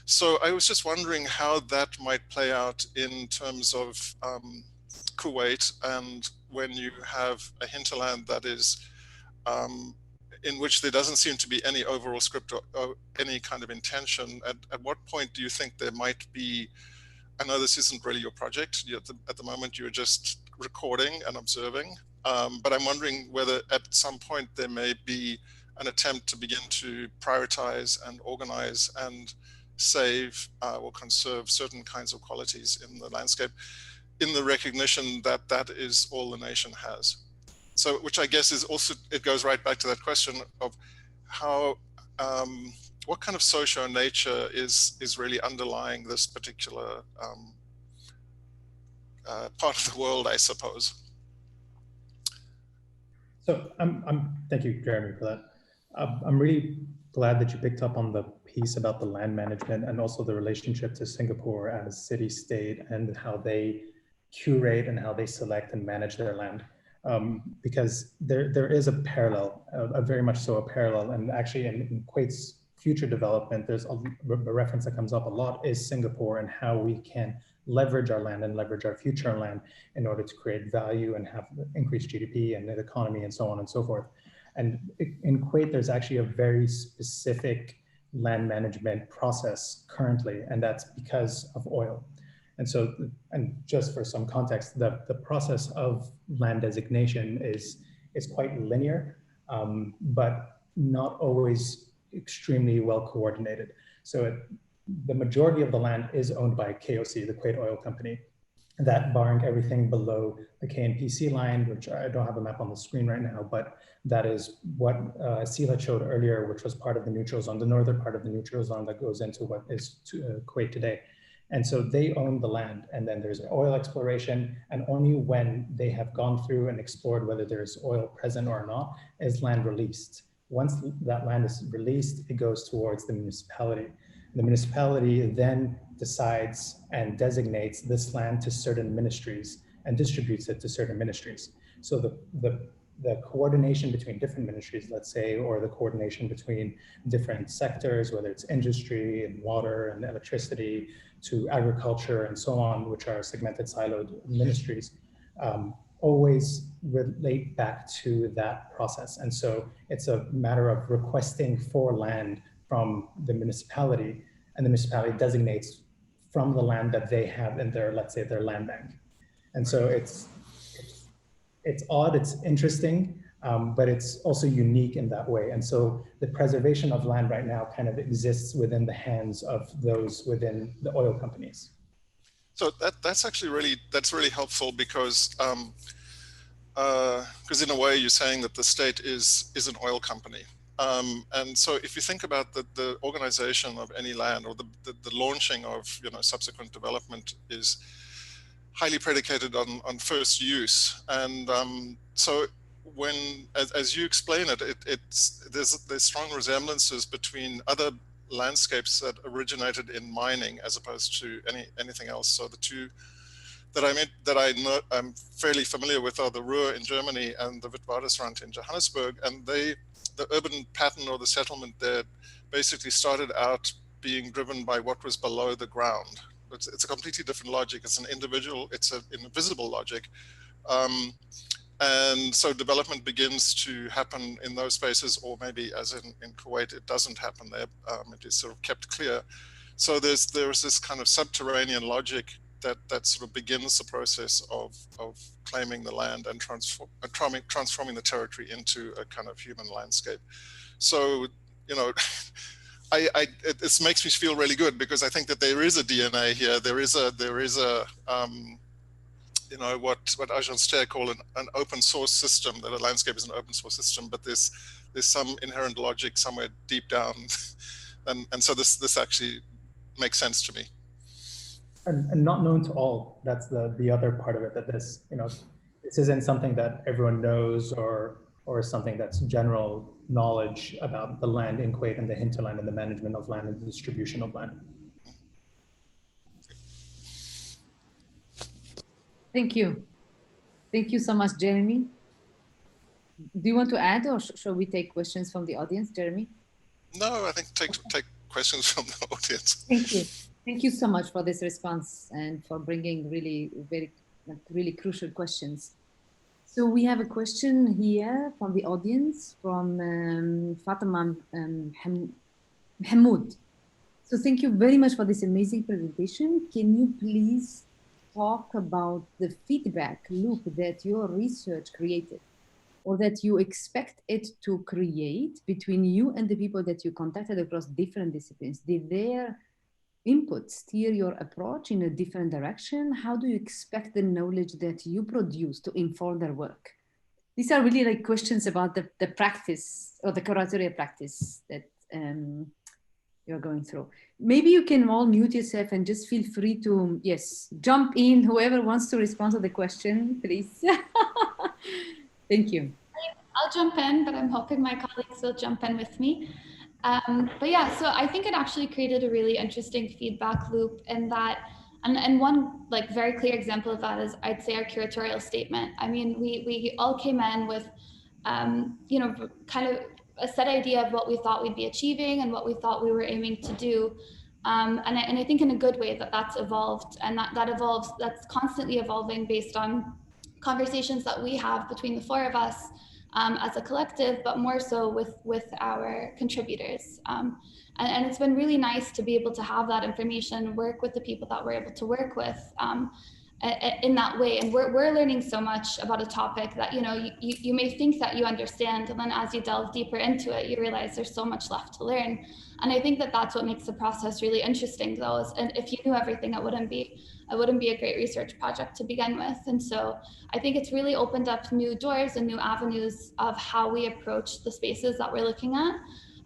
So I was just wondering how that might play out in terms of Kuwait, and when you have a hinterland that is in which there doesn't seem to be any overall script or any kind of intention. At what point do you think there might be, I know this isn't really your project, at the moment you're just recording and observing, but I'm wondering whether at some point there may be an attempt to begin to prioritize and organize and save or conserve certain kinds of qualities in the landscape, in the recognition that that is all the nation has. So, which I guess is also, it goes right back to that question of how, what kind of socio nature is really underlying this particular part of the world, I suppose. So thank you, Jeremy, for that. I'm really glad that you picked up on the piece about the land management and also the relationship to Singapore as city-state and how they curate and how they select and manage their land. Because there is a parallel, very much so a parallel, and actually in Kuwait's future development, there's a reference that comes up a lot is Singapore and how we can leverage our land and leverage our future land in order to create value and have increased GDP and the economy and so on and so forth. And in Kuwait, there's actually a very specific land management process currently, and that's because of oil. And so, and just for some context, the process of land designation is quite linear, but not always extremely well coordinated. So the majority of the land is owned by KOC, the Kuwait Oil Company, that barring everything below the KNPC line, which I don't have a map on the screen right now, but that is what Aseel had showed earlier, which was part of the neutral zone, the northern part of the neutral zone that goes into what is Kuwait today. And so they own the land, and then there's oil exploration, and only when they have gone through and explored whether there's oil present or not is land released. Once that land is released, it goes towards the municipality. The municipality then decides and designates this land to certain ministries and distributes it to certain ministries. So the coordination between different ministries, let's say, or the coordination between different sectors, whether it's industry and water and electricity to agriculture and so on, which are segmented siloed ministries, always relate back to that process. And so it's a matter of requesting for land from the municipality, and the municipality designates from the land that they have in their, let's say, their land bank. And so it's odd, it's interesting, but it's also unique in that way. And so the preservation of land right now kind of exists within the hands of those within the oil companies. So that's actually really helpful, because in a way you're saying that the state is an oil company. And so if you think about the organization of any land, or the launching of subsequent development, is highly predicated on first use. And so when, as you explain it, there's strong resemblances between other landscapes that originated in mining as opposed to anything else. So the two that I know I'm fairly familiar with are the Ruhr in Germany and the Witwatersrand in Johannesburg, and the urban pattern or the settlement there basically started out being driven by what was below the ground. It's a completely different logic. It's an invisible logic. And so development begins to happen in those spaces, or maybe as in Kuwait, it doesn't happen there. It is sort of kept clear. So there is this kind of subterranean logic that sort of begins the process of claiming the land and transforming the territory into a kind of human landscape. So, you know, it makes me feel really good, because I think that there is a DNA here. There is a you know, what Ajahn Steyer call an open source system, that a landscape is an open source system, but there's some inherent logic somewhere deep down. and so this actually makes sense to me. And not known to all, that's the other part of it, that this, you know, this isn't something that everyone knows or something that's general knowledge about the land in Kuwait and the hinterland and the management of land and the distribution of land. Thank you. Thank you so much, Jeremy. Do you want to add, or shall we take questions from the audience, Jeremy? No, I think take questions from the audience. Thank you. Thank you so much for this response and for bringing really crucial questions. So we have a question here from the audience, from Fatima Hamoud. So thank you very much for this amazing presentation. Can you please talk about the feedback loop that your research created, or that you expect it to create, between you and the people that you contacted across different disciplines? Did their input steer your approach in a different direction? How do you expect the knowledge that you produce to inform their work? These are really like questions about the practice, or the curatorial practice that you're going through. Maybe you can all mute yourself and just feel free to, yes, jump in. Whoever wants to respond to the question, please. Thank you. I'll jump in, but I'm hoping my colleagues will jump in with me. But yeah, so I think it actually created a really interesting feedback loop in that, and one like very clear example of that is, I'd say, our curatorial statement. I mean, we all came in with, you know, kind of a set idea of what we thought we'd be achieving and what we thought we were aiming to do. And I think in a good way that's evolved, and that evolves, that's constantly evolving based on conversations that we have between the four of us as a collective, but more so with our contributors. And it's been really nice to be able to have that information, work with the people that we're able to work with in that way. And we're learning so much about a topic that, you know, you may think that you understand, and then as you delve deeper into it, you realize there's so much left to learn. And I think that that's what makes the process really interesting, though, is, and if you knew everything, it wouldn't be a great research project to begin with. And so I think it's really opened up new doors and new avenues of how we approach the spaces that we're looking at.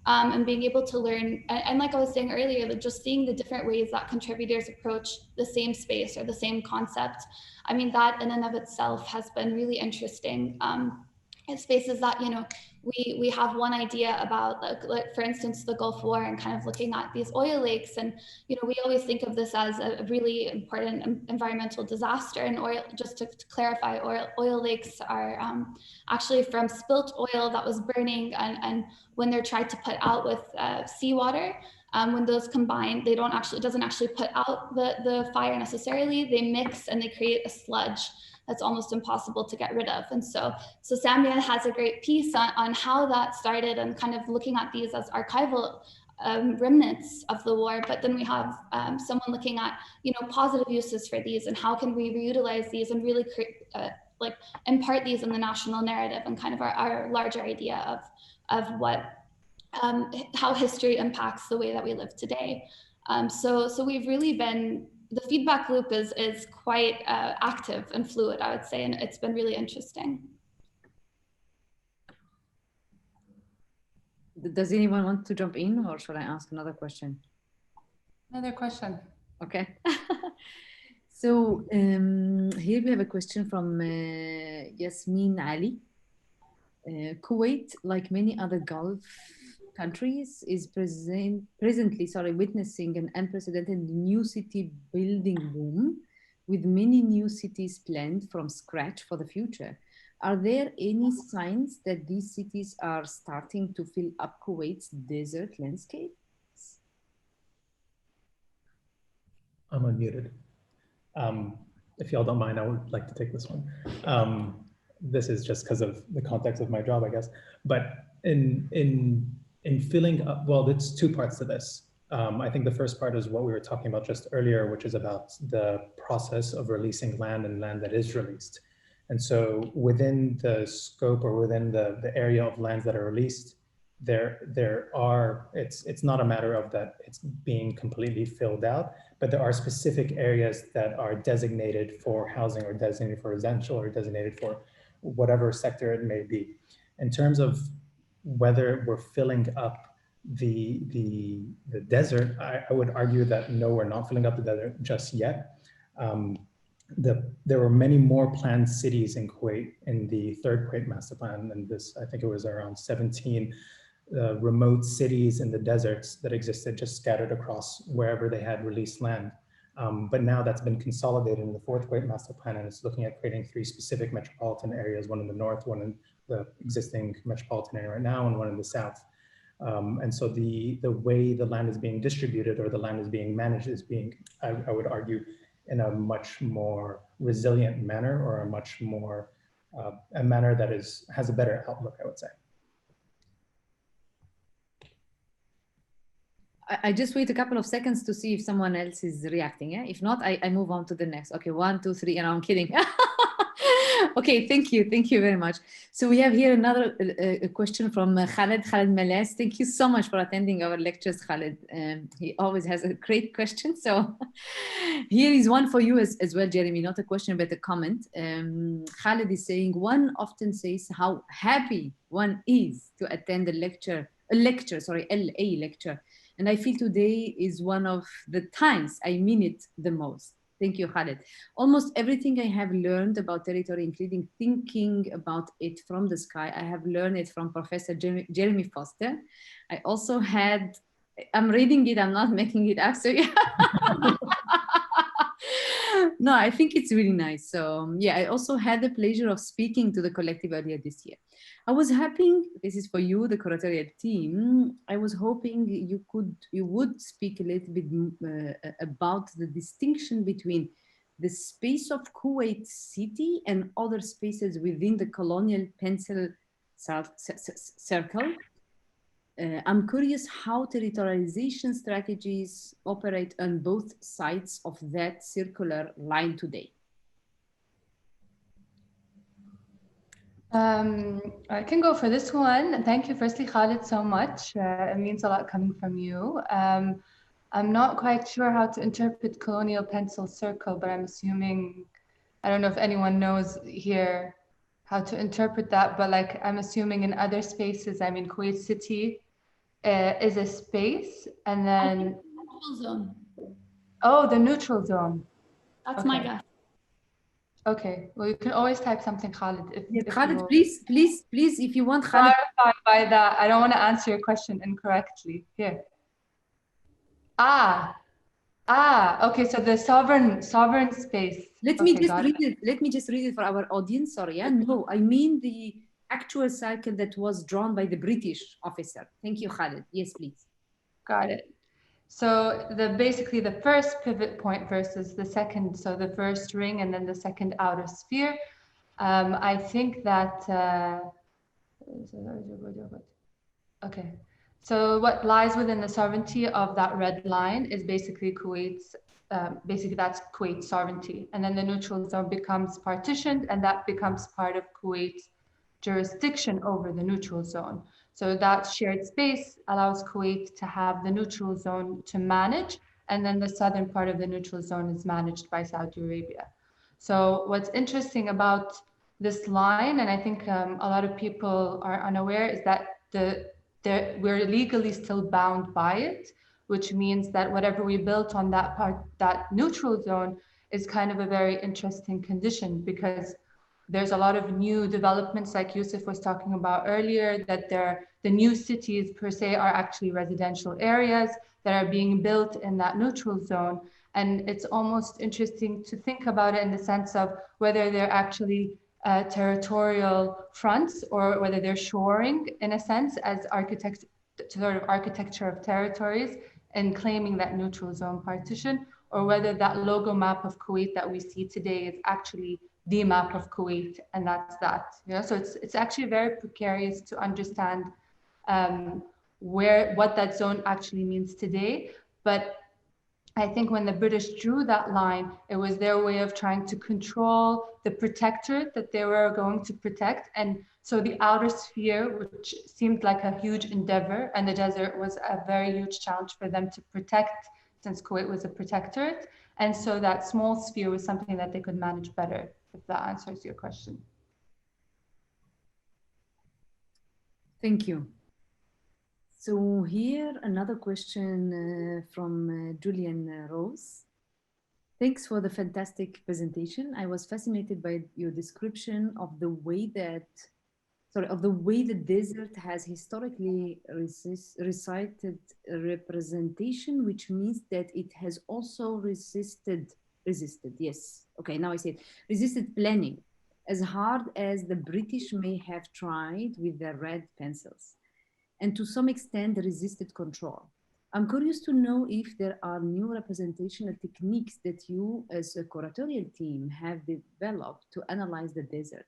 And being able to learn, and like I was saying earlier, just seeing the different ways that contributors approach the same space or the same concept. I mean, that in and of itself has been really interesting. In spaces that, you know, we have one idea about, like for instance, the Gulf War, and kind of looking at these oil lakes, and you know, we always think of this as a really important environmental disaster. And oil, just to clarify, oil lakes are actually from spilt oil that was burning, and when they're tried to put out with seawater, when those combine, it doesn't actually put out the fire necessarily. They mix and they create a sludge that's almost impossible to get rid of. And so Samia has a great piece on how that started, and kind of looking at these as archival remnants of the war. But then we have someone looking at, you know, positive uses for these, and how can we reutilize these and really like impart these in the national narrative, and kind of our larger idea of what how history impacts the way that we live today. So we've really been, the feedback loop is quite active and fluid, I would say, and it's been really interesting. Does anyone want to jump in, or should I ask another question? Another question. Okay. So here we have a question from Yasmin Ali. Kuwait, like many other Gulf countries, is presently witnessing an unprecedented new city building boom, with many new cities planned from scratch for the future. Are there any signs that these cities are starting to fill up Kuwait's desert landscape? I'm unmuted. If y'all don't mind, I would like to take this one. This is just because of the context of my job, I guess. But in filling up, well, there's two parts to this. I think the first part is what we were talking about just earlier, which is about the process of releasing land and land that is released. And so within the scope or within the area of lands that are released, it's not a matter of that it's being completely filled out, but there are specific areas that are designated for housing or designated for residential or designated for whatever sector it may be. In terms of whether we're filling up the desert, I would argue that no, we're not filling up the desert just yet. There were many more planned cities in Kuwait in the third Kuwait master plan, and this, I think it was around 17 remote cities in the deserts that existed just scattered across wherever they had released land. But now that's been consolidated in the fourth Kuwait master plan, and it's looking at creating 3 specific metropolitan areas, one in the north, one in the existing metropolitan area right now, and one in the south. And so the way the land is being distributed or the land is being managed is being, I would argue, in a much more resilient manner, or a much more, a manner that has a better outlook, I would say. I just wait a couple of seconds to see if someone else is reacting. Yeah? If not, I move on to the next. Okay, 1, 2, 3, and I'm kidding. Okay, thank you very much. So we have here another question from Khaled Meles. Thank you so much for attending our lectures, Khaled. He always has a great question. So here is one for you as well, Jeremy, not a question, but a comment. Khaled is saying, one often says how happy one is to attend a lecture, LA lecture. And I feel today is one of the times I mean it the most. Thank you, Khaled. Almost everything I have learned about territory, including thinking about it from the sky, I have learned it from Professor Jeremy Foster. I also had, I'm reading it, I'm not making it up, so yeah. No, I think it's really nice. So yeah, I also had the pleasure of speaking to the collective earlier this year. I was hoping, this is for you, the curatorial team, I was hoping you would speak a little bit about the distinction between the space of Kuwait City and other spaces within the colonial pencil circle. I'm curious how territorialization strategies operate on both sides of that circular line today. I can go for this one. Thank you, firstly, Khalid, so much. It means a lot coming from you. I'm not quite sure how to interpret colonial pencil circle, but I'm assuming, I don't know if anyone knows here how to interpret that, but like I'm assuming in other spaces, I mean, Kuwait City is a space, and then neutral zone. Oh, the neutral zone. That's okay. my guess. Okay, well, you can always type something, Khalid. If Khalid, please, if you want, Khalid. Clarify by that. I don't want to answer your question incorrectly. Here. Okay, so the sovereign space. Let me just read it. Let me just read it for our audience. Sorry, yeah? No, I mean the actual cycle that was drawn by the British officer. Thank you, Khalid. Yes, please. Got it. So basically the first pivot point versus the second, so the first ring and then the second outer sphere. I think that, okay. So what lies within the sovereignty of that red line is basically Kuwait's, basically that's Kuwait's sovereignty. And then the neutral zone becomes partitioned, and that becomes part of Kuwait's jurisdiction over the neutral zone. So that shared space allows Kuwait to have the neutral zone to manage, and then the southern part of the neutral zone is managed by Saudi Arabia. So what's interesting about this line, and I think a lot of people are unaware, is that we're legally still bound by it, which means that whatever we built on that part, that neutral zone, is kind of a very interesting condition, because there's a lot of new developments, like Yousef was talking about earlier, that the new cities per se are actually residential areas that are being built in that neutral zone. And it's almost interesting to think about it in the sense of whether they're actually territorial fronts, or whether they're shoring in a sense as architecture of territories and claiming that neutral zone partition, or whether that logo map of Kuwait that we see today is actually the map of Kuwait, and that's that. So it's actually very precarious to understand what that zone actually means today. But I think when the British drew that line, it was their way of trying to control the protectorate that they were going to protect. And so the outer sphere, which seemed like a huge endeavor, and the desert was a very huge challenge for them to protect, since Kuwait was a protectorate. And so that small sphere was something that they could manage better, if that answers your question. Thank you. So here, another question from Julian Rose. Thanks for the fantastic presentation. I was fascinated by your description of the way the desert has historically recited representation, which means that it has also resisted, yes. Okay, now I say it, resisted planning, as hard as the British may have tried with their red pencils, and to some extent resisted control. I'm curious to know if there are new representational techniques that you as a curatorial team have developed to analyze the desert.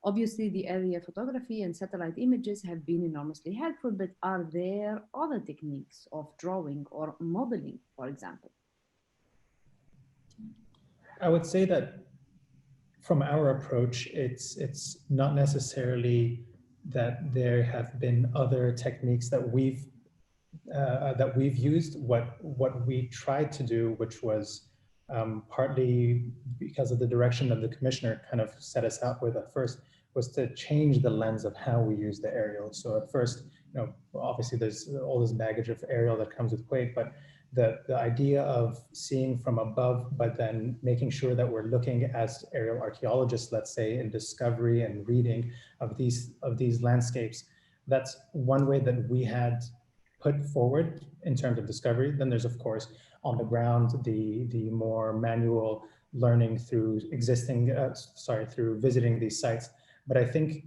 Obviously, the area photography and satellite images have been enormously helpful, but are there other techniques of drawing or modeling, for example? I would say that from our approach, it's not necessarily that there have been other techniques that we've used. What we tried to do, which was partly because of the direction that the commissioner kind of set us out with at first, was to change the lens of how we use the aerial. So at first, obviously there's all this baggage of aerial that comes with Kuwait, but the idea of seeing from above, but then making sure that we're looking as aerial archaeologists, let's say, in discovery and reading of these landscapes, that's one way that we had put forward in terms of discovery. Then there's, of course, on the ground, the more manual learning through through visiting these sites. But I think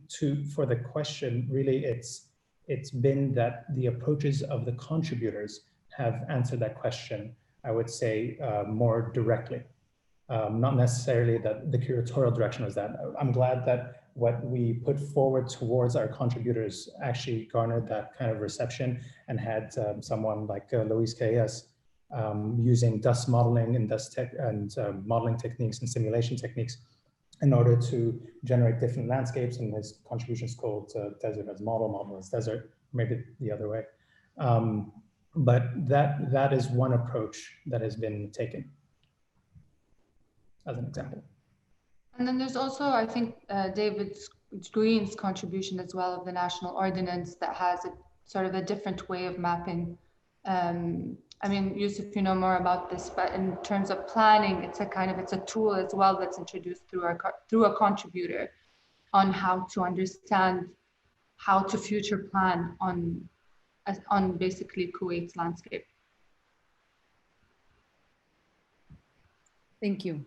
for the question, really, it's been that the approaches of the contributors have answered that question, I would say, more directly. Not necessarily that the curatorial direction was that. I'm glad that what we put forward towards our contributors actually garnered that kind of reception, and had someone like Luis Calles using dust modeling and modeling techniques and simulation techniques in order to generate different landscapes, and his contribution is called desert as model as desert, maybe the other way. But that is one approach that has been taken as an example. And then there's also, I think, David Green's contribution as well of the national ordinance that has a sort of a different way of mapping. I mean, Yousef, you know more about this, but in terms of planning, it's a tool as well that's introduced through a contributor on how to understand how to future plan on basically Kuwait's landscape. Thank you.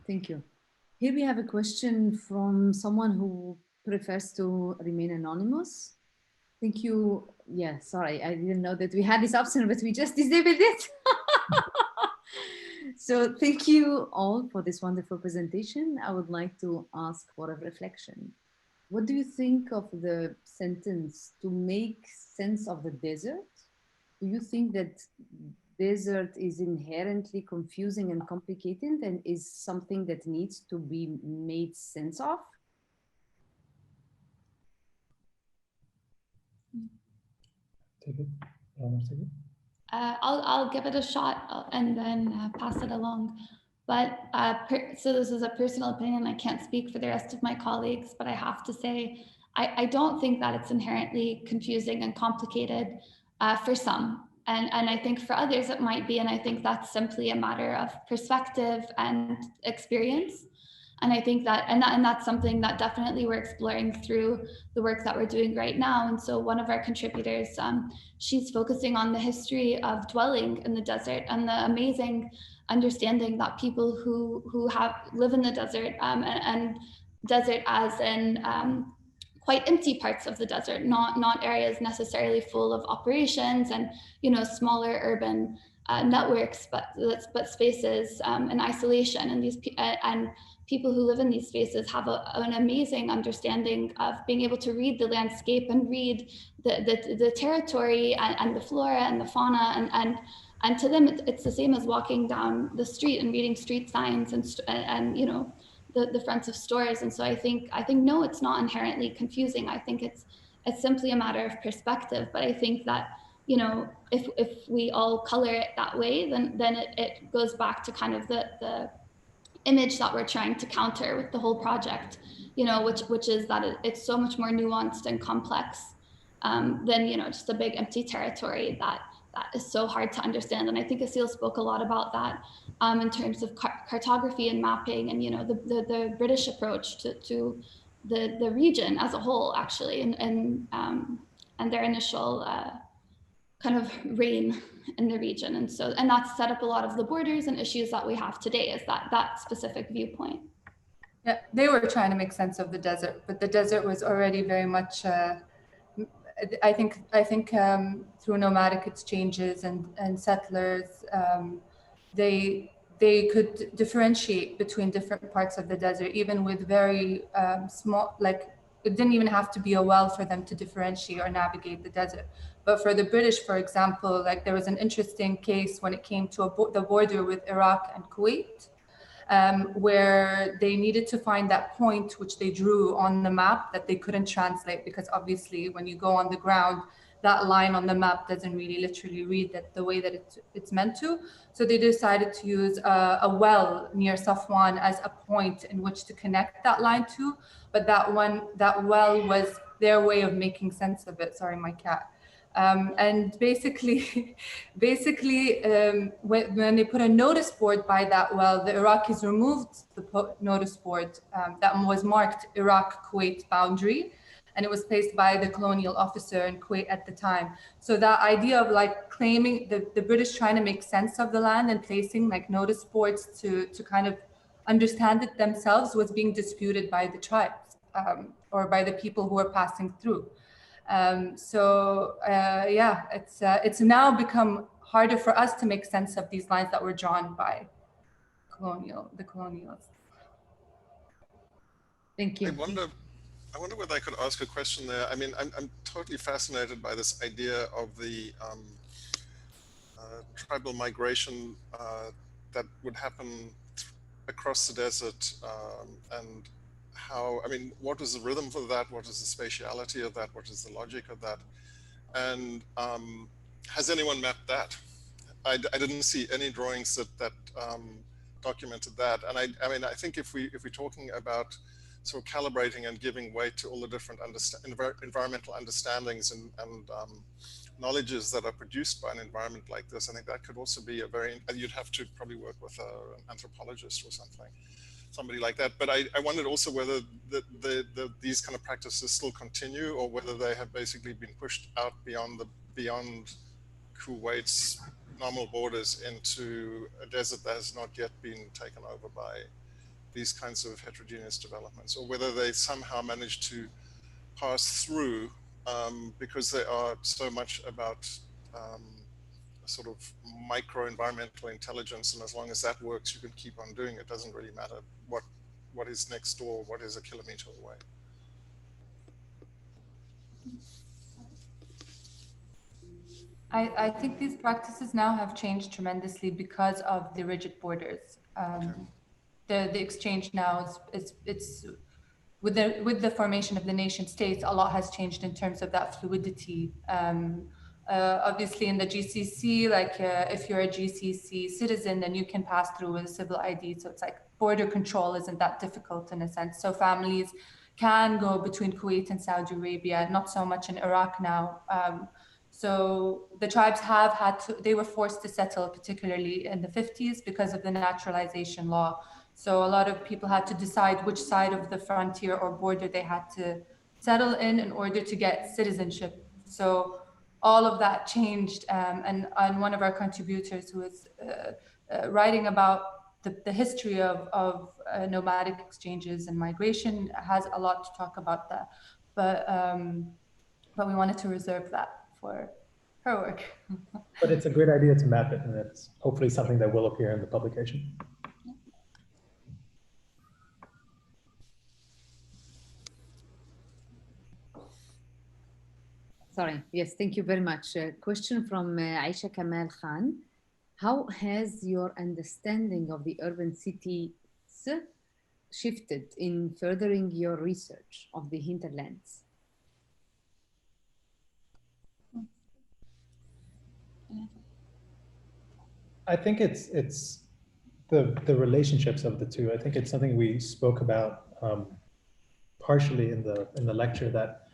Here we have a question from someone who prefers to remain anonymous. Thank you. Yeah, sorry, I didn't know that we had this option, but we just disabled it. So thank you all for this wonderful presentation. I would like to ask for a reflection. What do you think of the sentence, to make sense of the desert? Do you think that desert is inherently confusing and complicated and is something that needs to be made sense of? Take it. I'll give it a shot and then pass it along. But so this is a personal opinion. I can't speak for the rest of my colleagues, but I have to say, I don't think that it's inherently confusing and complicated for some. And I think for others it might be, and I think that's simply a matter of perspective and experience. And I think that, and that's something that definitely we're exploring through the work that we're doing right now. And so one of our contributors, she's focusing on the history of dwelling in the desert and the amazing understanding that people who live in the desert and desert as in quite empty parts of the desert, not areas necessarily full of operations and, you know, smaller urban networks, but spaces in isolation. And and people who live in these spaces have an amazing understanding of being able to read the landscape and read the territory and the flora and the fauna, and to them it's the same as walking down the street and reading street signs and you know, the fronts of stores. And so I think no, it's not inherently confusing. I think it's simply a matter of perspective. But I think that, you know, if we all color it that way, then it goes back to kind of the image that we're trying to counter with the whole project, you know, which is that it's so much more nuanced and complex than, you know, just a big empty territory that is so hard to understand. And I think Aseel spoke a lot about that in terms of cartography and mapping, and, you know, the British approach to the region as a whole, actually, and their initial kind of reign in the region. And so, and that's set up a lot of the borders and issues that we have today, is that specific viewpoint. Yeah, they were trying to make sense of the desert, but the desert was already very much, I think through nomadic exchanges and settlers, they could differentiate between different parts of the desert, even with very small, like, it didn't even have to be a well for them to differentiate or navigate the desert. But for the British, for example, like, there was an interesting case when it came to the border with Iraq and Kuwait, where they needed to find that point which they drew on the map that they couldn't translate, because obviously when you go on the ground, that line on the map doesn't really literally read that the way that it's meant to. So they decided to use a well near Safwan as a point in which to connect that line to. But that well was their way of making sense of it. Sorry, my cat. And basically, when they put a notice board by that well, the Iraqis removed the notice board that was marked Iraq-Kuwait boundary, and it was placed by the colonial officer in Kuwait at the time. So that idea of, like, claiming the British trying to make sense of the land and placing, like, notice boards to kind of understand it themselves was being disputed by the tribes or by the people who were passing through. Yeah, it's now become harder for us to make sense of these lines that were drawn by the colonials. Thank you. I wonder whether I could ask a question there. I mean, I'm totally fascinated by this idea of the tribal migration that would happen across the desert, and how, I mean, what was the rhythm for that? What is the spatiality of that? What is the logic of that? And has anyone mapped that? I didn't see any drawings that documented that. And I mean, I think if we're talking about sort of calibrating and giving weight to all the different environmental understandings and knowledges that are produced by an environment like this, I think that could also be you'd have to probably work with an anthropologist or somebody like that. But I wondered also whether these kind of practices still continue, or whether they have basically been pushed out beyond Kuwait's normal borders into a desert that has not yet been taken over by these kinds of heterogeneous developments, or whether they somehow managed to pass through because they are so much about sort of micro-environmental intelligence, and as long as that works, you can keep on doing it. It doesn't really matter what is next door, what is a kilometer away. I think these practices now have changed tremendously because of the rigid borders. The exchange now it's with the formation of the nation states, a lot has changed in terms of that fluidity. Obviously in the GCC, like if you're a GCC citizen, then you can pass through with a civil ID. So it's like border control isn't that difficult in a sense. So families can go between Kuwait and Saudi Arabia, not so much in Iraq now. So the tribes they were forced to settle, particularly in the 50s, because of the naturalization law. So a lot of people had to decide which side of the frontier or border they had to settle in order to get citizenship. So all of that changed. And one of our contributors who is writing about the history of nomadic exchanges and migration has a lot to talk about that. But we wanted to reserve that for her work. But it's a great idea to map it, and it's hopefully something that will appear in the publication. Sorry, yes, thank you very much. Question from Aisha Kamal Khan. How has your understanding of the urban cities shifted in furthering your research of the hinterlands? I think it's the relationships of the two. I think it's something we spoke about partially in the lecture, that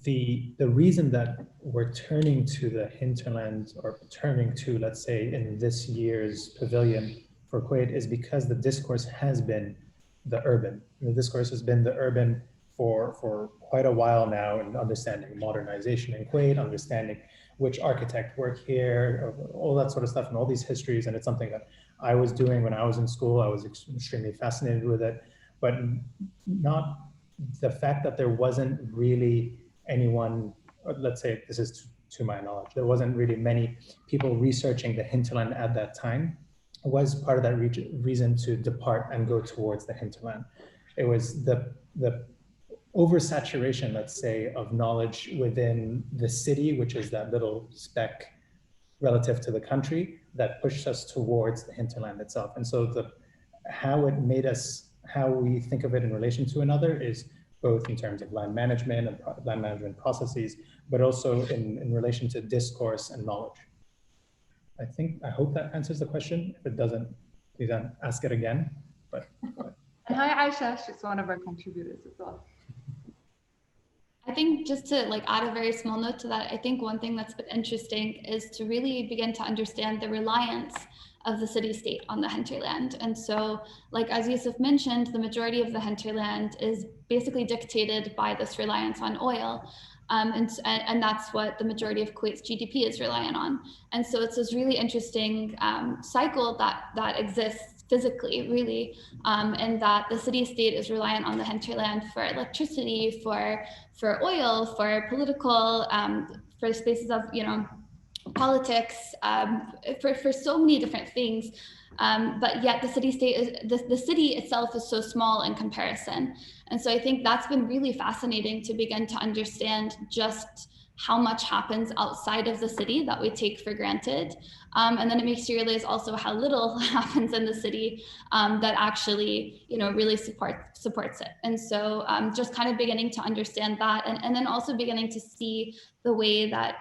the reason that we're turning to the hinterland, or turning to, let's say, in this year's pavilion for Kuwait, is because the discourse has been the urban. The discourse has been the urban for quite a while now, and understanding modernization in Kuwait, understanding which architect worked here, all that sort of stuff, and all these histories. And it's something that I was doing when I was in school. I was extremely fascinated with it, but not the fact that there wasn't really anyone, let's say, this is to my knowledge, there wasn't really many people researching the hinterland at that time, was part of that reason to depart and go towards the hinterland. It was the oversaturation, let's say, of knowledge within the city, which is that little speck relative to the country, that pushed us towards the hinterland itself. And so how it made us, how we think of it in relation to another, is both in terms of land management and land management processes, but also in relation to discourse and knowledge. I hope that answers the question. If it doesn't, please ask it again. But and hi, Aisha, she's one of our contributors as well. I think just to add a very small note to that, I think one thing that's been interesting is to really begin to understand the reliance of the city-state on the hinterland. And so, as Yousef mentioned, the majority of the hinterland is basically dictated by this reliance on oil. And that's what the majority of Kuwait's GDP is reliant on. And so it's this really interesting cycle that exists physically, really, and that the city-state is reliant on the hinterland for electricity, for oil, for political, for spaces of, politics, for so many different things. But yet the city-state, the city itself is so small in comparison. And so I think that's been really fascinating to begin to understand just how much happens outside of the city that we take for granted. And then it makes you realize also how little happens in the city that actually, really supports it. And so just kind of beginning to understand that, and then also beginning to see the way that,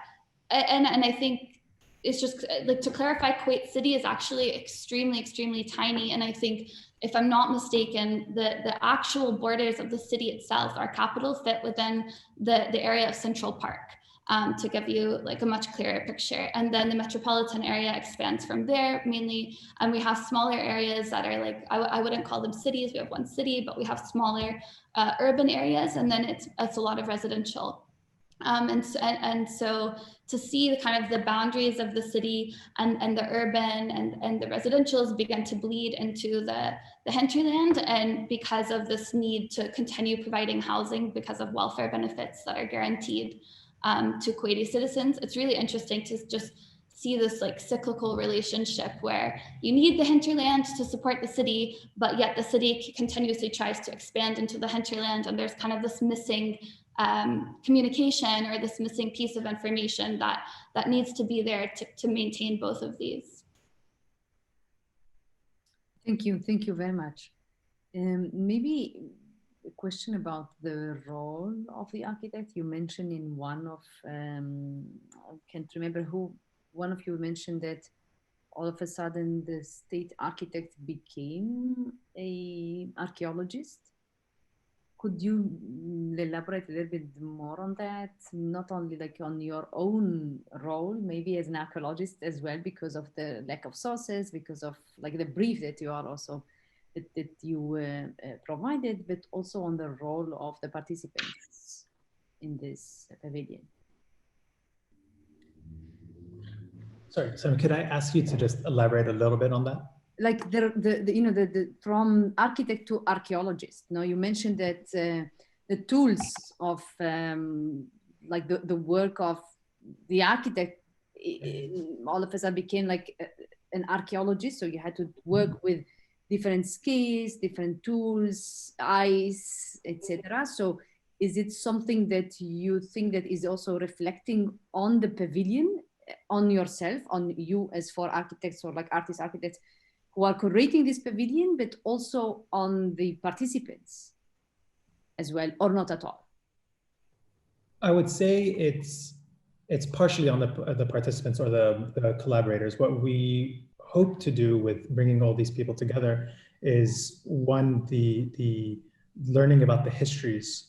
and I think it's just to clarify, Kuwait City is actually extremely, extremely tiny. And I think, if I'm not mistaken, the actual borders of the city itself, our capital, fit within the area of Central Park, to give you a much clearer picture. And then the metropolitan area expands from there mainly. And we have smaller areas that are I wouldn't call them cities. We have one city, but we have smaller urban areas. And then it's a lot of residential. And so to see the boundaries of the city and the urban and the residentials begin to bleed into the hinterland, and because of this need to continue providing housing because of welfare benefits that are guaranteed to Kuwaiti citizens, it's really interesting to just see this cyclical relationship where you need the hinterland to support the city, but yet the city continuously tries to expand into the hinterland, and there's kind of this missing communication, or this missing piece of information that needs to be there to maintain both of these. Thank you very much. Maybe a question about the role of the architect. You mentioned in one of, I can't remember who, one of you mentioned that all of a sudden the state architect became an archaeologist. Could you elaborate a little bit more on that? Not only on your own role, maybe as an archaeologist as well, because of the lack of sources, because of the brief that you are also that you provided, but also on the role of the participants in this pavilion. Sorry, so could I ask you to just elaborate a little bit on that? From architect to archaeologist. Now you mentioned that the tools of the work of the architect all of us became like an archaeologist, so you had to work with different skills, different tools, eyes, etc. So is it something that you think that is also reflecting on the pavilion, on yourself, on you as for architects or like architects who are curating this pavilion, but also on the participants as well, or not at all? I would say it's partially on the participants or the collaborators. What we hope to do with bringing all these people together is, one, the learning about the histories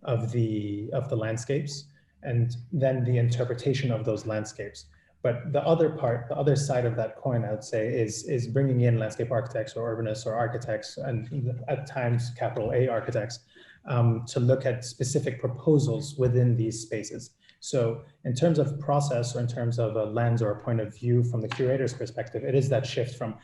of the landscapes, and then the interpretation of those landscapes. But the other part, the other side of that coin, I would say, is bringing in landscape architects or urbanists or architects, and at times capital A architects, to look at specific proposals within these spaces. So in terms of process, or in terms of a lens or a point of view from the curator's perspective, it is that shift from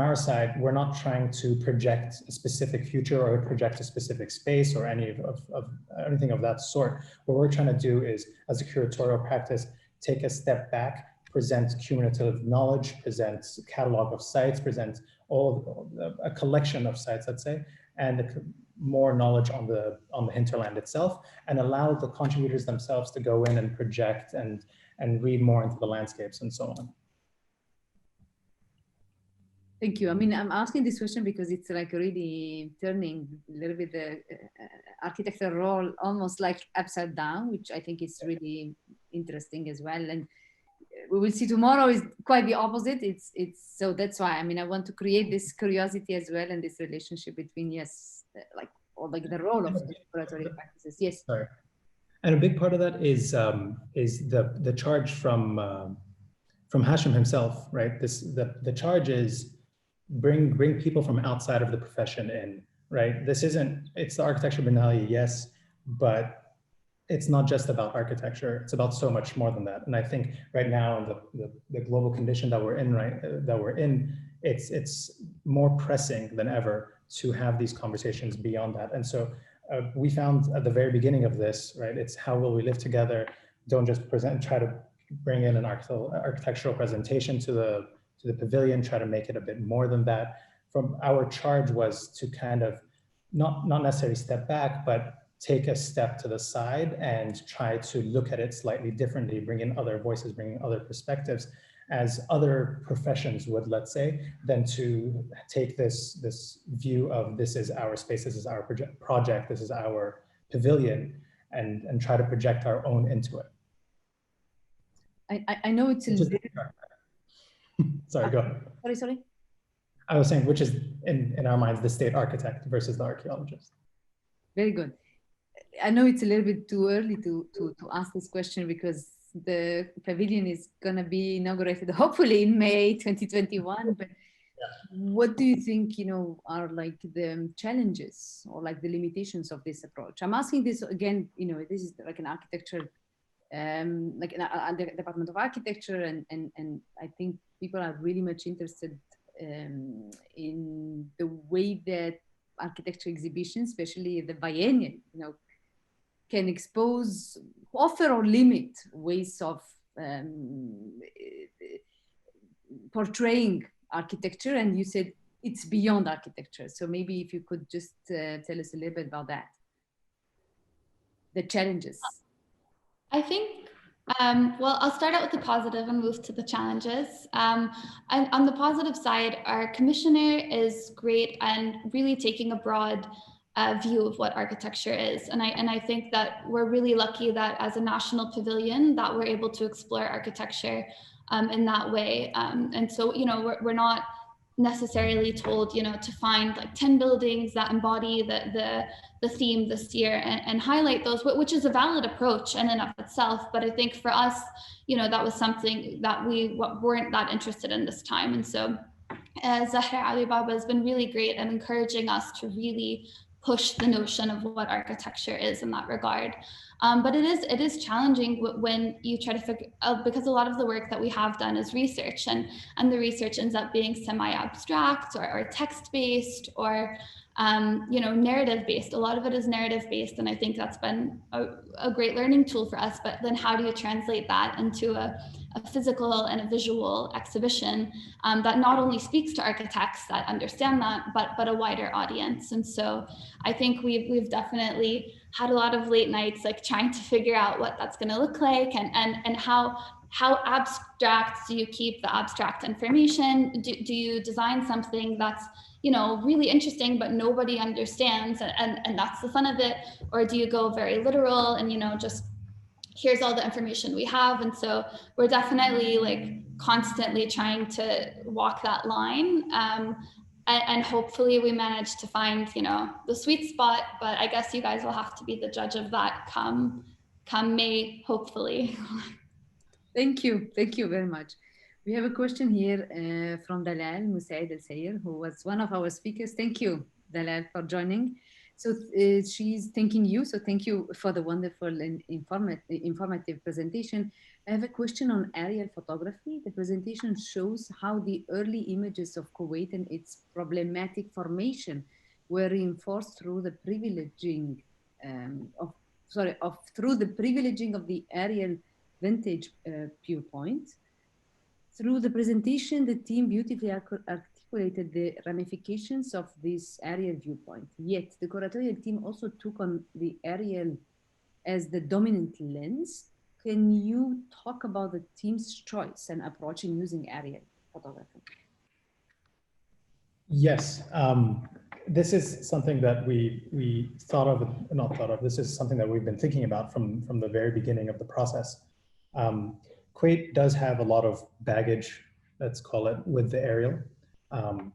our side. We're not trying to project a specific future or project a specific space or anything of that sort. What we're trying to do is, as a curatorial practice, take a step back, present cumulative knowledge, present a catalog of sites, present a collection of sites, let's say, and more knowledge on the hinterland itself, and allow the contributors themselves to go in and project and read more into the landscapes and so on. Thank you. I mean, I'm asking this question because it's like really turning a little bit the architectural role almost like upside down, which I think is really interesting as well. And we will see tomorrow is quite the opposite. It's so that's why, I mean, I want to create this curiosity as well, and this relationship between, the role of the curatorial practices. Yes. Sorry. And a big part of that is the charge from Hashim himself, right? The charge is bring people from outside of the profession in, right? It's the architecture biennale, yes, but it's not just about architecture. It's about so much more than that. And I think right now, in the global condition that we're in, it's more pressing than ever to have these conversations beyond that. And so we found at the very beginning of this, right, it's how will we live together? Don't just try to bring in an architectural presentation to the pavilion, try to make it a bit more than that. From our charge was to kind of not necessarily step back, but take a step to the side and try to look at it slightly differently, bring in other voices, bring in other perspectives, as other professions would, let's say, than to take this view of this is our space, this is our project, this is our pavilion, and try to project our own into it. I know it's sorry, go ahead. Sorry. I was saying, which is in our minds, the state architect versus the archaeologist. Very good. I know it's a little bit too early to ask this question because the pavilion is going to be inaugurated hopefully in May 2021. But what do you think, are like the challenges or like the limitations of this approach? I'm asking this again, this is like an architecture, like a Department of Architecture, and I think people are really much interested in the way that architecture exhibitions, especially the biennial, can expose, offer or limit ways of portraying architecture. And you said it's beyond architecture. So maybe if you could just tell us a little bit about that, the challenges. I think, well, I'll start out with the positive and move to the challenges. And on the positive side, our commissioner is great and really taking a broad view of what architecture is. And I think that we're really lucky that as a national pavilion that we're able to explore architecture in that way. And so, we're not necessarily told, to find like 10 buildings that embody the theme this year and highlight those, which is a valid approach in and of itself. But I think for us, that was something that we weren't that interested in this time. And so Zahra Ali Baba has been really great at encouraging us to really push the notion of what architecture is in that regard. But it is challenging when you try to figure out, because a lot of the work that we have done is research, and the research ends up being semi-abstract or text-based, or narrative-based. A lot of it is narrative-based, and I think that's been a great learning tool for us. But then how do you translate that into a physical and a visual exhibition that not only speaks to architects that understand that, but a wider audience? And so I think we've definitely had a lot of late nights like trying to figure out what that's going to look like, and how abstract do you keep the abstract information? Do you design something that's really interesting, but nobody understands, and that's the fun of it? Or do you go very literal and, just here's all the information we have? And so we're definitely like constantly trying to walk that line. And hopefully we manage to find, the sweet spot, but I guess you guys will have to be the judge of that come May, hopefully. Thank you very much. We have a question here from Dalal Musaid Al Saeed, who was one of our speakers. Thank you, Dalal, for joining. So she's thanking you. So thank you for the wonderful and informative presentation. I have a question on aerial photography. The presentation shows how the early images of Kuwait and its problematic formation were reinforced through the privileging of the aerial vintage viewpoint. Through the presentation, the team beautifully articulated the ramifications of this aerial viewpoint. Yet, the curatorial team also took on the aerial as the dominant lens. Can you talk about the team's choice and approach in using aerial photography? Yes, this is something that we thought of, not thought of, this is something that we've been thinking about from the very beginning of the process. Kuwait does have a lot of baggage, let's call it, with the aerial,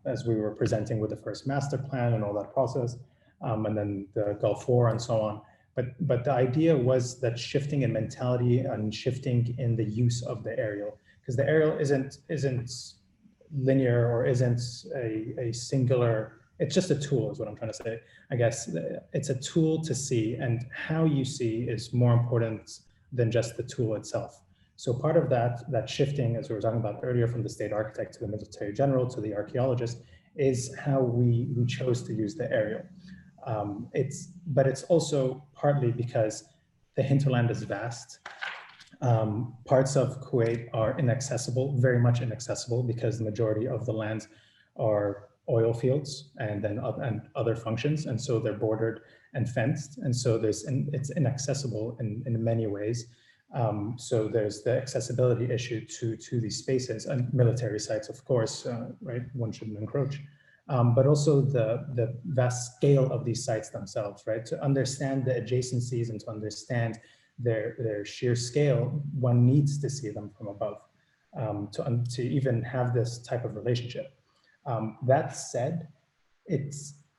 as we were presenting with the first master plan and all that process, and then the Gulf War and so on. But the idea was that shifting in mentality and shifting in the use of the aerial, because the aerial isn't linear or isn't a singular, it's just a tool is what I'm trying to say. I guess it's a tool to see, and how you see is more important than just the tool itself. So part of that shifting, as we were talking about earlier, from the state architect to the military general to the archaeologist, is how we chose to use the aerial. But it's also partly because the hinterland is vast. Parts of Kuwait are inaccessible, very much inaccessible, because the majority of the lands are oil fields and other functions, and so they're bordered and fenced, and so it's inaccessible in many ways. So there's the accessibility issue to these spaces, and military sites, of course, right? One shouldn't encroach. But also the vast scale of these sites themselves, right? To understand the adjacencies and to understand their sheer scale, one needs to see them from above to even have this type of relationship. That said,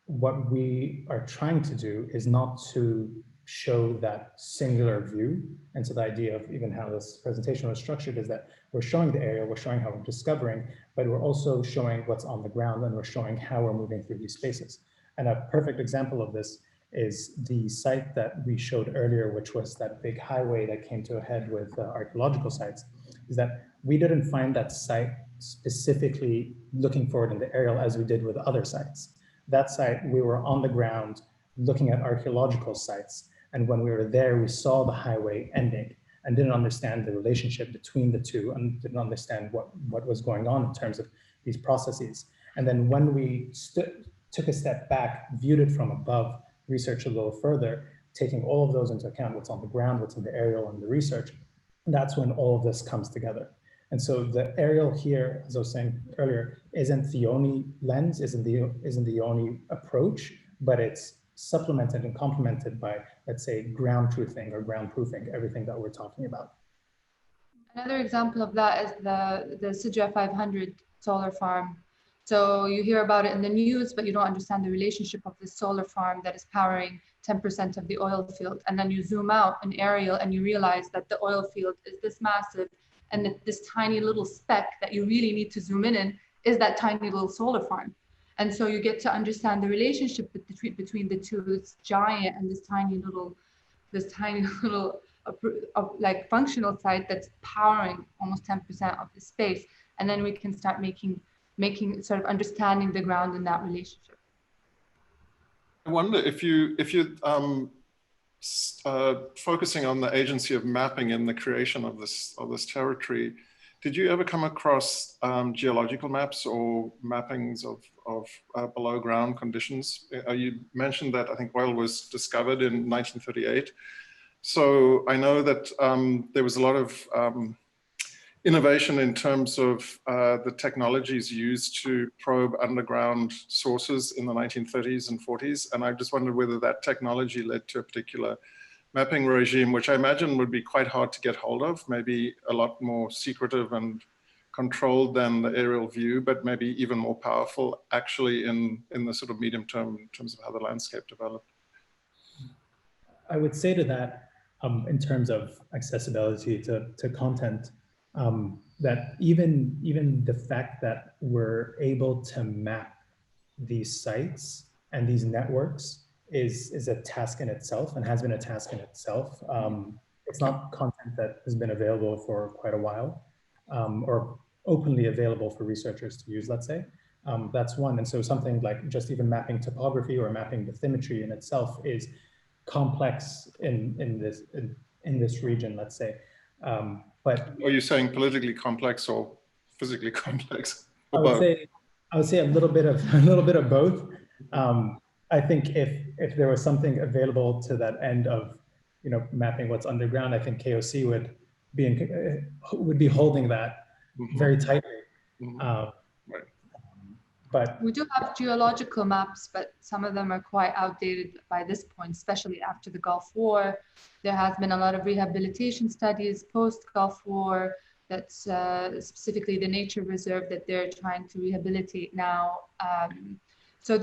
what we are trying to do is not to show that singular view. And so the idea of even how this presentation was structured is that we're showing the area, we're showing how we're discovering, but we're also showing what's on the ground, and we're showing how we're moving through these spaces. And a perfect example of this is the site that we showed earlier, which was that big highway that came to a head with archaeological sites, is that we didn't find that site specifically looking for it in the aerial as we did with other sites. That site, we were on the ground looking at archaeological sites. And when we were there, we saw the highway ending and didn't understand the relationship between the two, and didn't understand what was going on in terms of these processes. And then when we took a step back, viewed it from above, researched a little further, taking all of those into account, what's on the ground, what's in the aerial, and the research, that's when all of this comes together. And so the aerial here, as I was saying earlier, isn't the only lens, isn't the only approach, but it's supplemented and complemented by, let's say, ground truthing or ground proofing, everything that we're talking about. Another example of that is the Sidra 500 solar farm. So you hear about it in the news, but you don't understand the relationship of this solar farm that is powering 10% of the oil field. And then you zoom out in aerial and you realize that the oil field is this massive, and that this tiny little speck that you really need to zoom in is that tiny little solar farm. And so you get to understand the relationship between the two, this giant and this tiny little like functional site that's powering almost 10% of the space. And then we can start making sort of understanding the ground in that relationship. wonder if you focusing on the agency of mapping in the creation of this territory, did you ever come across geological maps or mappings of below ground conditions? You mentioned that I think oil was discovered in 1938. So I know that there was a lot of innovation in terms of the technologies used to probe underground sources in the 1930s and 40s. And I just wondered whether that technology led to a particular mapping regime, which I imagine would be quite hard to get hold of, maybe a lot more secretive and controlled than the aerial view, but maybe even more powerful actually in the sort of medium term in terms of how the landscape developed. I would say to that, in terms of accessibility to content, that even the fact that we're able to map these sites and these networks is a task in itself and has been a task in itself. It's not content that has been available for quite a while or openly available for researchers to use, let's say. That's one. And so something like just even mapping topography or mapping bathymetry in itself is complex in this region, let's say. But are you saying politically complex or physically complex? I would say a little bit of both. I think if there was something available to that end of, you know, mapping what's underground, I think KOC would be holding that very tightly. Right. But we do have geological maps, but some of them are quite outdated by this point, especially after the Gulf War. There has been a lot of rehabilitation studies post-Gulf War. That's specifically the nature reserve that they're trying to rehabilitate now. So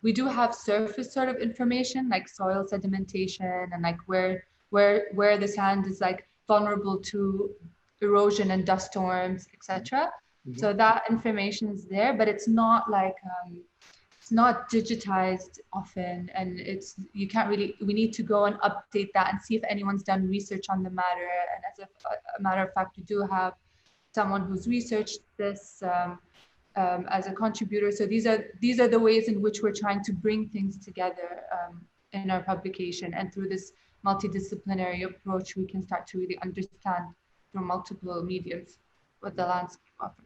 we do have surface sort of information like soil sedimentation and like where the sand is like vulnerable to erosion and dust storms, etc. So that information is there, but it's not like it's not digitized often, and you can't really. We need to go and update that and see if anyone's done research on the matter. And as a matter of fact, we do have someone who's researched this as a contributor. So these are the ways in which we're trying to bring things together in our publication, and through this multidisciplinary approach, we can start to really understand through multiple mediums what the landscape offers.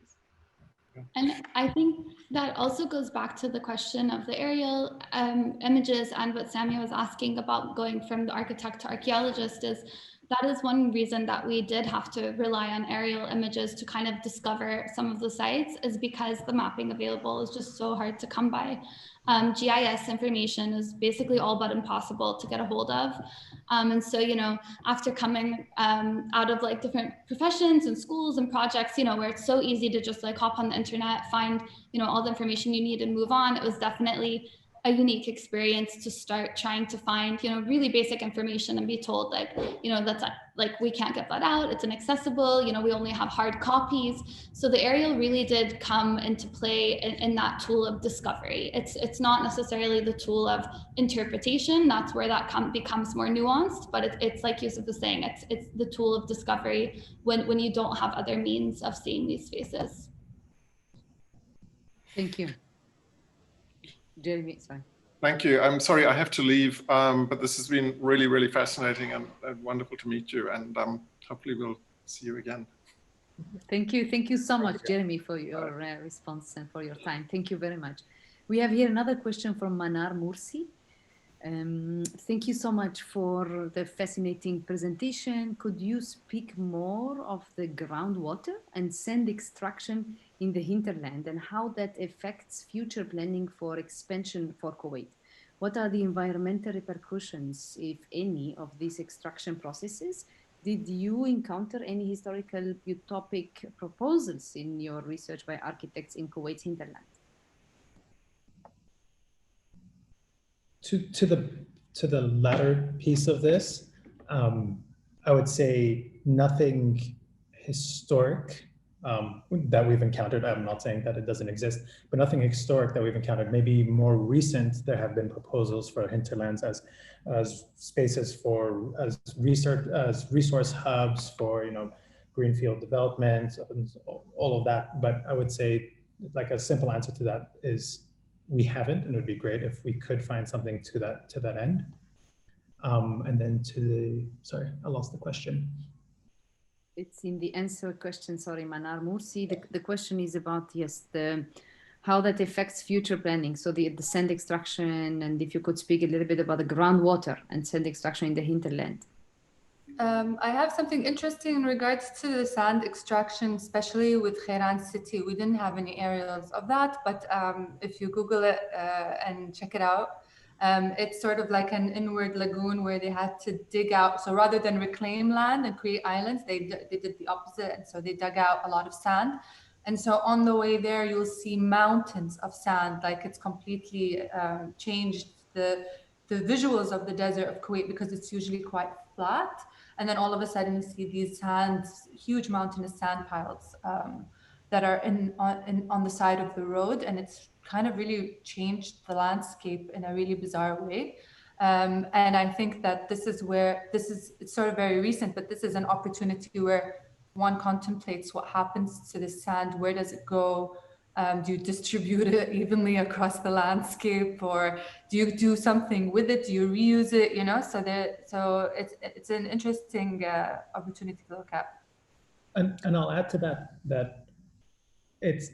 And I think that also goes back to the question of the aerial images and what Samia was asking about going from the architect to archaeologist is that is one reason that we did have to rely on aerial images to kind of discover some of the sites is because the mapping available is just so hard to come by. GIS information is basically all but impossible to get a hold of. And so, you know, after coming out of like different professions and schools and projects, you know, where it's so easy to just like hop on the internet, find, you know, all the information you need and move on, it was definitely a unique experience to start trying to find, you know, really basic information and be told like, you know, that's like, we can't get that out, it's inaccessible, you know, we only have hard copies. So the aerial really did come into play in that tool of discovery. It's not necessarily the tool of interpretation, that's where that becomes more nuanced, but it's like Yousef was saying, it's the tool of discovery when you don't have other means of seeing these spaces. Thank you. Jeremy, it's fine. Thank you. I'm sorry, I have to leave, but this has been really, really fascinating and wonderful to meet you. And hopefully we'll see you again. Thank you. Thank you so much, Jeremy, for your response and for your time. Thank you very much. We have here another question from Manar Mursi. Thank you so much for the fascinating presentation. Could you speak more of the groundwater and sand extraction in the hinterland and how that affects future planning for expansion for Kuwait? What are the environmental repercussions, if any, of these extraction processes? Did you encounter any historical utopic proposals in your research by architects in Kuwait's hinterland? To the latter piece of this, I would say nothing historic that we've encountered. I'm not saying that it doesn't exist, but nothing historic that we've encountered. Maybe more recent, there have been proposals for hinterlands as spaces as resource hubs for, you know, greenfield development and all of that. But I would say, like, a simple answer to that is we haven't, and it would be great if we could find something to that end. And then sorry, I lost the question. It's in the answer question, sorry, Manar Mursi. The question is about, yes, how that affects future planning. So the sand extraction, and if you could speak a little bit about the groundwater and sand extraction in the hinterland. I have something interesting in regards to the sand extraction, especially with Khairan city. We didn't have any aerials of that, but if you Google it and check it out, it's sort of like an inward lagoon where they had to dig out. So rather than reclaim land and create islands, they did the opposite. And so they dug out a lot of sand. And so on the way there, you'll see mountains of sand, like it's completely changed the visuals of the desert of Kuwait, because it's usually quite flat. And then all of a sudden you see these huge mountainous sand piles that are on the side of the road. And it's kind of really changed the landscape in a really bizarre way. And I think that it's sort of very recent, but this is an opportunity where one contemplates what happens to the sand, where does it go? Do you distribute it evenly across the landscape, or do you do something with it? Do you reuse it? You know, so it's an interesting opportunity to look at. And I'll add to that it's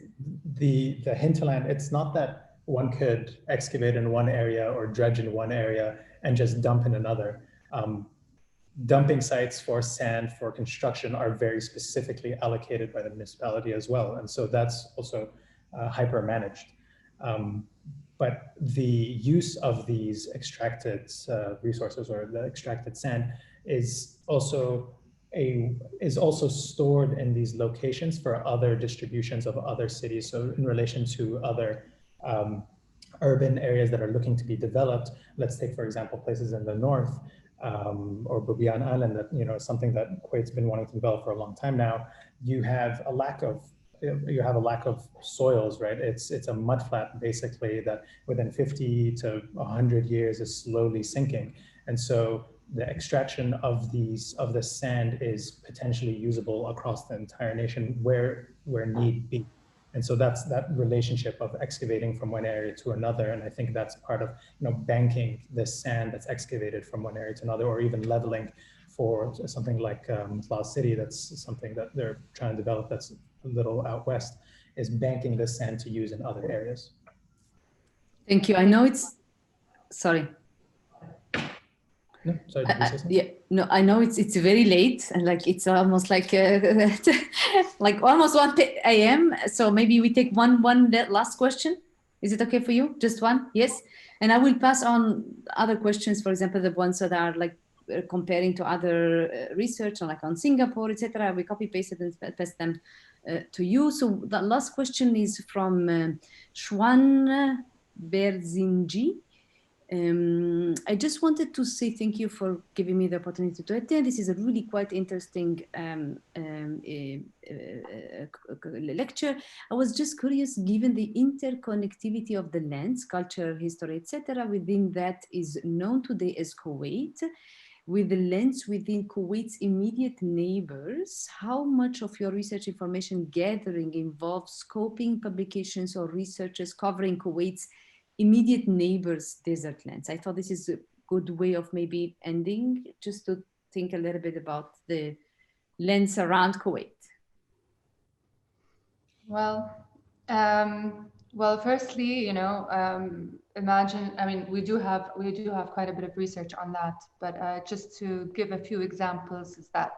the hinterland. It's not that one could excavate in one area or dredge in one area and just dump in another. Dumping sites for sand for construction are very specifically allocated by the municipality as well, and so that's also hyper managed. But the use of these extracted resources or the extracted sand is also stored in these locations for other distributions of other cities. So in relation to other urban areas that are looking to be developed, let's take, for example, places in the north or Bubiyan Island, that, you know, something that Kuwait's been wanting to develop for a long time now. You have a lack of soils, right? It's a mudflat basically that within 50 to 100 years is slowly sinking. And so the extraction of the sand is potentially usable across the entire nation where need be. And so that's that relationship of excavating from one area to another. And I think that's part of, you know, banking the sand that's excavated from one area to another, or even leveling for something like Masla City. That's something that they're trying to develop that's a little out west, is banking the sand to use in other areas. Thank you. I know it's, sorry. No, sorry, did you say something? Yeah, no, I know it's very late, and like it's almost like like almost 1 a.m. So maybe we take one last question. Is it okay for you? Just one? Yes. And I will pass on other questions, for example, the ones that are like comparing to other research, like on Singapore, etc. We copy pasted and paste them to you. So the last question is from Shwan Berzinji. I just wanted to say thank you for giving me the opportunity to attend. This is a really quite interesting lecture. I was just curious, given the interconnectivity of the lands, culture, history, etc., within that is known today as Kuwait, with the lens within Kuwait's immediate neighbors, how much of your research information gathering involves scoping publications or researches covering Kuwait's immediate neighbors' desert lands? I thought this is a good way of maybe ending, just to think a little bit about the lens around Kuwait. Well, firstly, you know, imagine, I mean, we do have quite a bit of research on that, but just to give a few examples, is that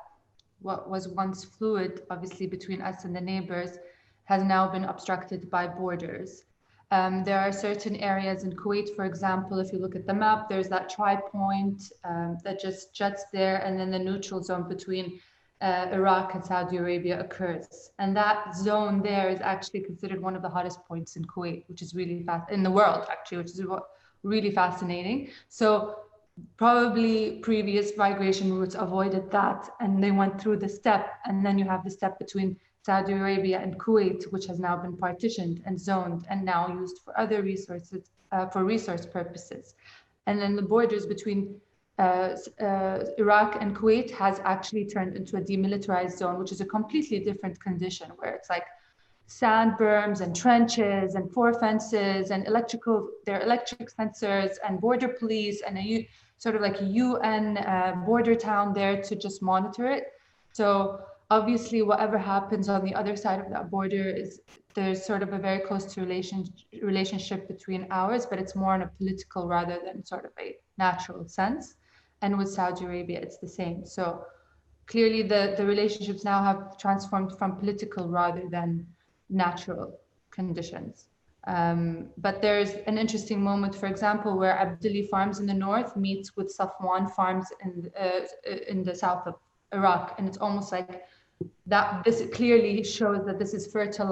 what was once fluid, obviously, between us and the neighbors, has now been obstructed by borders. There are certain areas in Kuwait, for example, if you look at the map, there's that tri-point that just juts there, and then the neutral zone between Iraq and Saudi Arabia occurs. And that zone there is actually considered one of the hottest points in Kuwait, which is really in the world, actually, which is really fascinating. So probably previous migration routes avoided that, and they went through the steppe, and then you have the steppe between Saudi Arabia and Kuwait, which has now been partitioned and zoned and now used for other resources, for resource purposes. And then the borders between Iraq and Kuwait has actually turned into a demilitarized zone, which is a completely different condition, where it's like sand berms and trenches and four fences and their electric sensors and border police and a sort of like a UN border town there to just monitor it. So obviously whatever happens on the other side of that border there's sort of a very close relationship between ours, but it's more in a political rather than sort of a natural sense. And with Saudi Arabia, it's the same. So clearly the relationships now have transformed from political rather than natural conditions. But there's an interesting moment, for example, where Abdali Farms in the north meets with Safwan Farms in the south of Iraq. And it's almost like that this clearly shows that this is fertile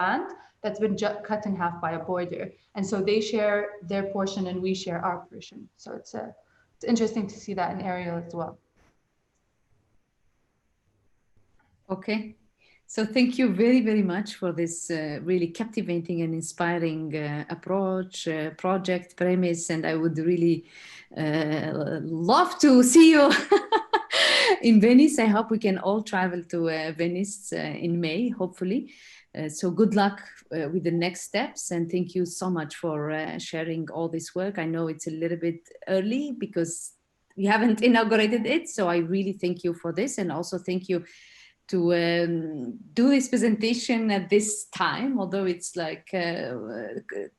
land that's been cut in half by a border. And so they share their portion and we share our portion. So it's interesting to see that in aerial as well. Okay. So thank you very, very much for this really captivating and inspiring approach, project, premise, and I would really love to see you in Venice. I hope we can all travel to Venice in May, hopefully. So good luck with the next steps, and thank you so much for sharing all this work. I know it's a little bit early because we haven't inaugurated it, so I really thank you for this, and also thank you to do this presentation at this time, although it's like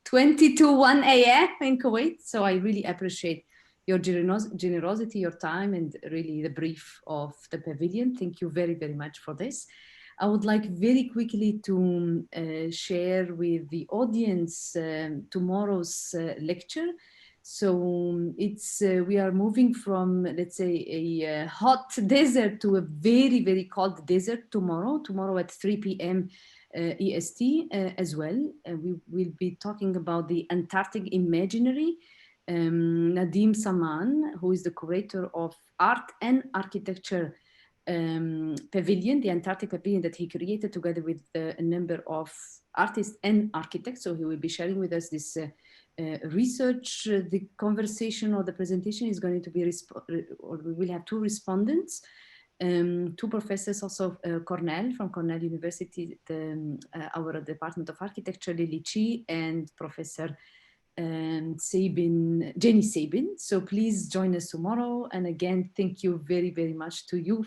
20 to 1 a.m. in Kuwait. So I really appreciate your generosity, your time, and really the brief of the pavilion. Thank you very, very much for this. I would like very quickly to share with the audience tomorrow's lecture. So it's we are moving from, let's say, a hot desert to a very, very cold desert tomorrow at 3 p.m. EST as well. We will be talking about the Antarctic Imaginary. Nadim Saman, who is the curator of Art and Architecture Pavilion, the Antarctic Pavilion that he created together with a number of artists and architects. So he will be sharing with us this research. The conversation or the presentation is going to be, or we will have two respondents, two professors also, from Cornell University, our Department of Architecture, Lily Chi, and Professor Jenny Sabin. So please join us tomorrow. And again, thank you very, very much to you.